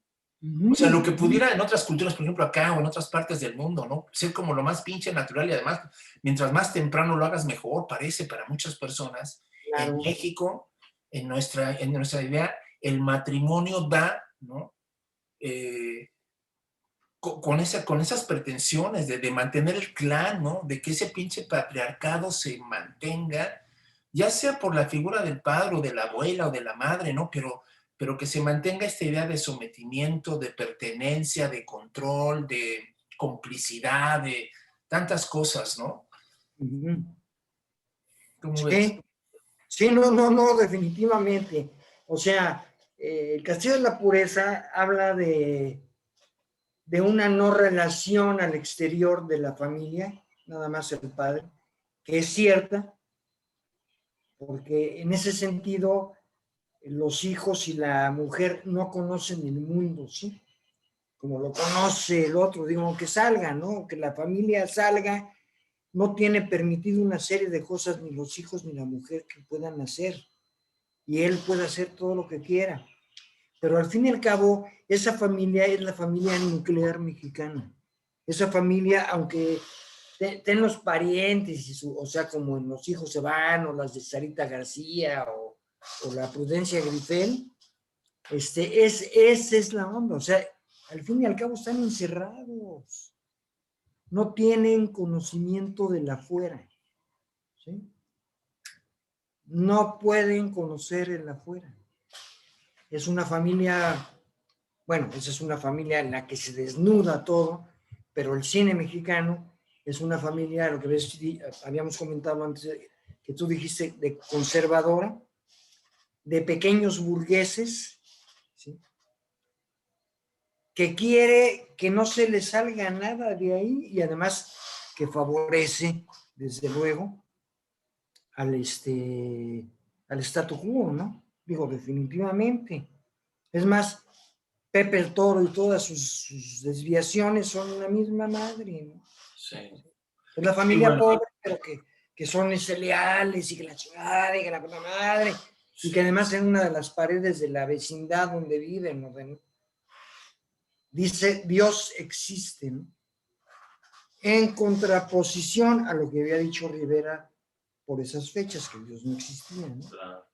O sea, lo que pudiera en otras culturas, por ejemplo acá o en otras partes del mundo, ¿no? Ser como lo más pinche natural y además, mientras más temprano lo hagas mejor, parece para muchas personas. Claro. En México, en nuestra idea, el matrimonio da, ¿no? Con esas pretensiones de mantener el clan, ¿no? De que ese pinche patriarcado se mantenga, ya sea por la figura del padre o de la abuela o de la madre, ¿no? Pero que se mantenga esta idea de sometimiento, de pertenencia, de control, de complicidad, de tantas cosas, ¿no? ¿Cómo ves? Sí, no, definitivamente. O sea, el Castillo de la Pureza habla de una no relación al exterior de la familia, nada más el padre, que es cierta, porque en ese sentido los hijos y la mujer no conocen el mundo, ¿sí? Como lo conoce el otro, digo, que salga, ¿no? Que la familia salga, no tiene permitido una serie de cosas ni los hijos ni la mujer que puedan hacer, y él puede hacer todo lo que quiera. Pero al fin y al cabo, esa familia es la familia nuclear mexicana. Esa familia, aunque ten los parientes, o sea, como en Los hijos se van, o las de Sarita García, o la Prudencia Grifel, esa es la onda. O sea, al fin y al cabo están encerrados. No tienen conocimiento de la afuera. ¿Sí? No pueden conocer el afuera. Es una familia, bueno, esa es una familia en la que se desnuda todo, pero el cine mexicano es una familia, lo que ves, habíamos comentado antes, que tú dijiste, de conservadora, de pequeños burgueses, ¿sí? Que quiere que no se le salga nada de ahí y además que favorece, desde luego, al statu quo, ¿no? Digo, definitivamente. Es más, Pepe el Toro y todas sus desviaciones son la misma madre, ¿no? Sí. Es la familia pobre, pero que son leales y que la chingada y que la puta madre, y que además en una de las paredes de la vecindad donde viven, ¿no? Dice Dios existe, ¿no? En contraposición a lo que había dicho Rivera por esas fechas, que Dios no existía, ¿no? Claro.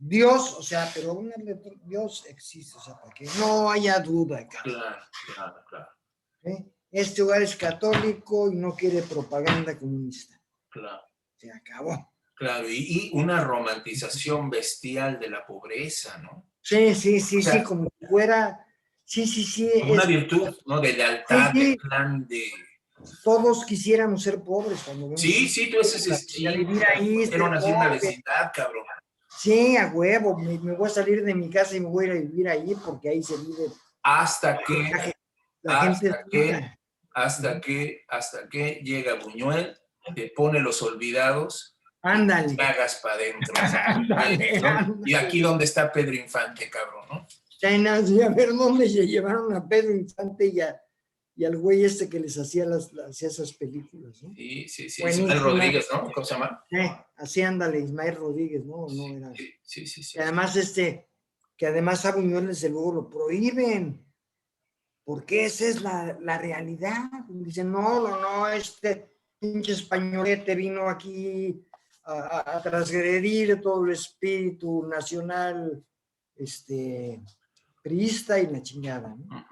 Dios, o sea, pero Dios existe, o sea, para que no haya duda acá. Claro. Este hogar es católico y no quiere propaganda comunista. Claro. Se acabó. Claro, y una romantización bestial de la pobreza, ¿no? Sí, o sea, como si fuera, sí. Como una virtud, ¿no? De lealtad, de plan, todos quisiéramos ser pobres cuando vemos Sí, esas sí, tú haces, películas, sí, vivir ahí, ser pusieron así en la pobre. vecindad, cabrón. Sí, a huevo, me voy a salir de mi casa y me voy a ir a vivir ahí porque ahí se vive Hasta que, la gente rica. hasta que llega Buñuel, te pone Los Olvidados y Ándale, te hagas para adentro. ándale, ¿No? Y ándale. aquí donde está Pedro Infante, cabrón, ¿no? Sí, a ver dónde se llevaron a Pedro Infante y al güey este que les hacía, hacía esas películas, ¿no? Sí, sí, sí. Ismael Buenísima. Rodríguez, ¿no? ¿Cómo se llama? Así ándale, Ismael Rodríguez, ¿no? No era. Sí, sí, sí, sí. Que además, que además a Buñuel desde luego lo prohíben, porque esa es la realidad. Dicen, no, este pinche españolete vino aquí a transgredir todo el espíritu nacional, priista y la chingada, ¿no?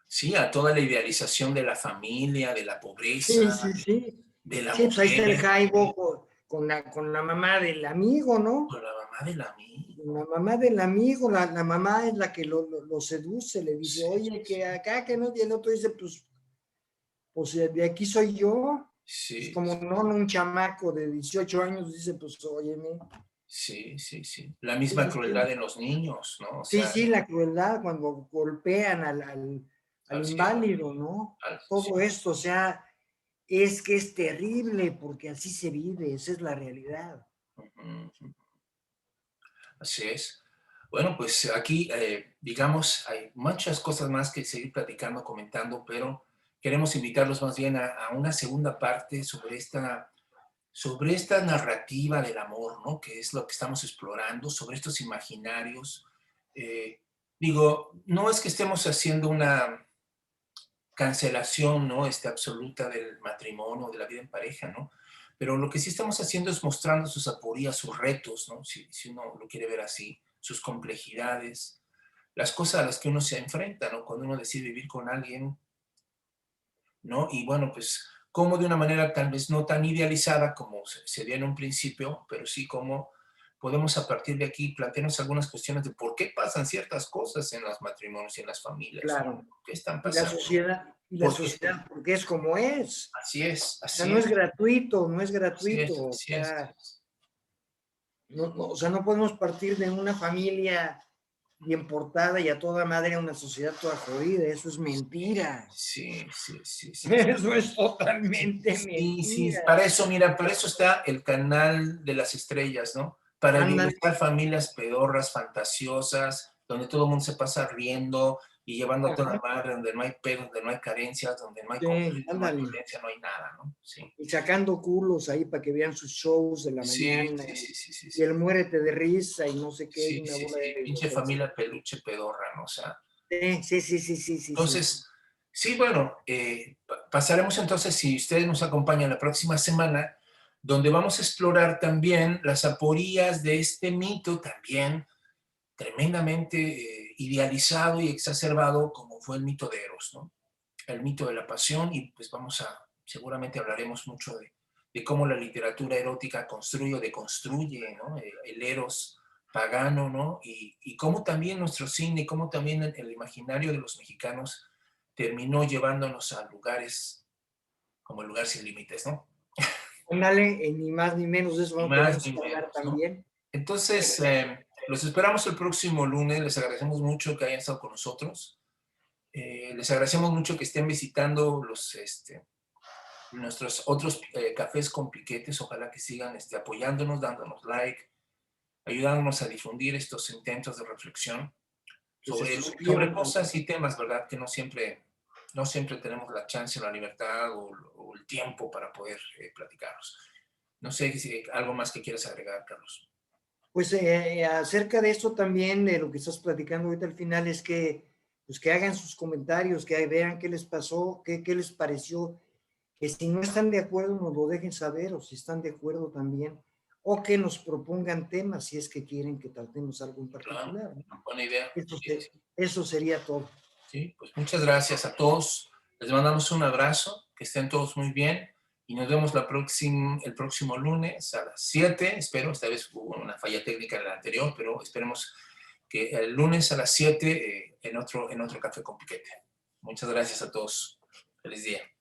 Sí, a toda la idealización de la familia, de la pobreza, Sí, sí, sí. de la Sí, pues ahí está el mujer, Jaibo con la mamá del amigo, ¿no? con la mamá del amigo. La mamá del amigo, la mamá es la que lo seduce, le dice, Sí, oye, que acá, que no, y el otro dice, pues de aquí soy yo. Es sí, como, no, un chamaco de 18 años dice, pues, óyeme. sí, sí, sí. La misma crueldad en los niños, ¿no? O Sí, sea, sí, la crueldad cuando golpean al al ciego, inválido, ¿no? sí. Todo esto, o sea, es que es terrible porque así se vive, esa es la realidad. Así es. Bueno, pues aquí, digamos, hay muchas cosas más que seguir platicando, comentando, pero queremos invitarlos más bien a una segunda parte sobre esta narrativa del amor, ¿no? Que es lo que estamos explorando, sobre estos imaginarios. Eh, Digo, no es que estemos haciendo una cancelación, ¿no? Absoluta del matrimonio, de la vida en pareja, ¿no? Pero lo que sí estamos haciendo es mostrando sus aporías, sus retos, ¿no? Si uno lo quiere ver así, sus complejidades, las cosas a las que uno se enfrenta, ¿no? Cuando uno decide vivir con alguien, ¿no? Y bueno, pues como de una manera tal vez no tan idealizada como se dio en un principio, pero sí como podemos a partir de aquí plantearnos algunas cuestiones de por qué pasan ciertas cosas en los matrimonios y en las familias, ¿no? Claro. ¿Qué están Y la pasando? sociedad, y la Porque sociedad, porque es como es. así es, O sea, así no es es, gratuito, no es así gratuito. es, O así es. sea, o sea, no podemos partir de una familia bien portada y a toda madre una sociedad toda jodida. Eso es mentira. Sí, sí, sí, sí. Eso es totalmente Sí, sí, mentira. para eso, mira, para eso está el canal de las estrellas, ¿no? Para Ándale, evidenciar familias pedorras, fantasiosas, donde todo el mundo se pasa riendo y llevando a toda madre, donde no hay pedos, donde no hay carencias, donde no hay sí, conflicto, no hay ándale. violencia, no hay nada, ¿no? Sí. Y sacando culos ahí para que vean sus shows de la Sí, mañana. sí, sí, sí, sí, Y sí. el muérete de risa y no sé qué, y Sí, una sí, bola sí. de Pinche groserías. familia peluche pedorra, ¿no? O sea, Sí, sí, sí, sí, sí, sí, sí. entonces, sí, bueno, pasaremos entonces, si ustedes nos acompañan la próxima semana, donde vamos a explorar también las aporías de este mito también tremendamente idealizado y exacerbado como fue el mito de Eros, ¿no? El mito de la pasión y pues seguramente hablaremos mucho de cómo la literatura erótica construye o deconstruye, ¿no? El Eros pagano, ¿no? Y cómo también nuestro cine, cómo también el imaginario de los mexicanos terminó llevándonos a lugares como el lugar sin límites, ¿no? Ándale, ni más ni menos de eso Ni no más tenemos ni que hablar menos, ¿no? también. Entonces, los esperamos el próximo lunes, les agradecemos mucho que hayan estado con nosotros. Les agradecemos mucho que estén visitando nuestros otros cafés con piquetes. Ojalá que sigan apoyándonos, dándonos like, ayudándonos a difundir estos intentos de reflexión Que se sobre suscriban cosas también. y temas, ¿verdad? Que no siempre tenemos la chance, la libertad o el tiempo para poder platicarlos. No sé si hay algo más que quieras agregar, Carlos. Pues acerca de esto también, de lo que estás platicando ahorita al final, es que, pues que hagan sus comentarios, que vean qué les pasó, qué les pareció, que si no están de acuerdo nos lo dejen saber, o si están de acuerdo también, o que nos propongan temas si es que quieren que tratemos algo en Claro, particular, ¿no? una buena idea. Eso, Sí, sí. eso sería todo. Sí, pues muchas gracias a todos. Les mandamos un abrazo, que estén todos muy bien y nos vemos el próximo lunes a las 7. Espero, esta vez hubo una falla técnica en la anterior, pero esperemos que el lunes a las 7 en otro Café con Piquete. Muchas gracias a todos. Feliz día.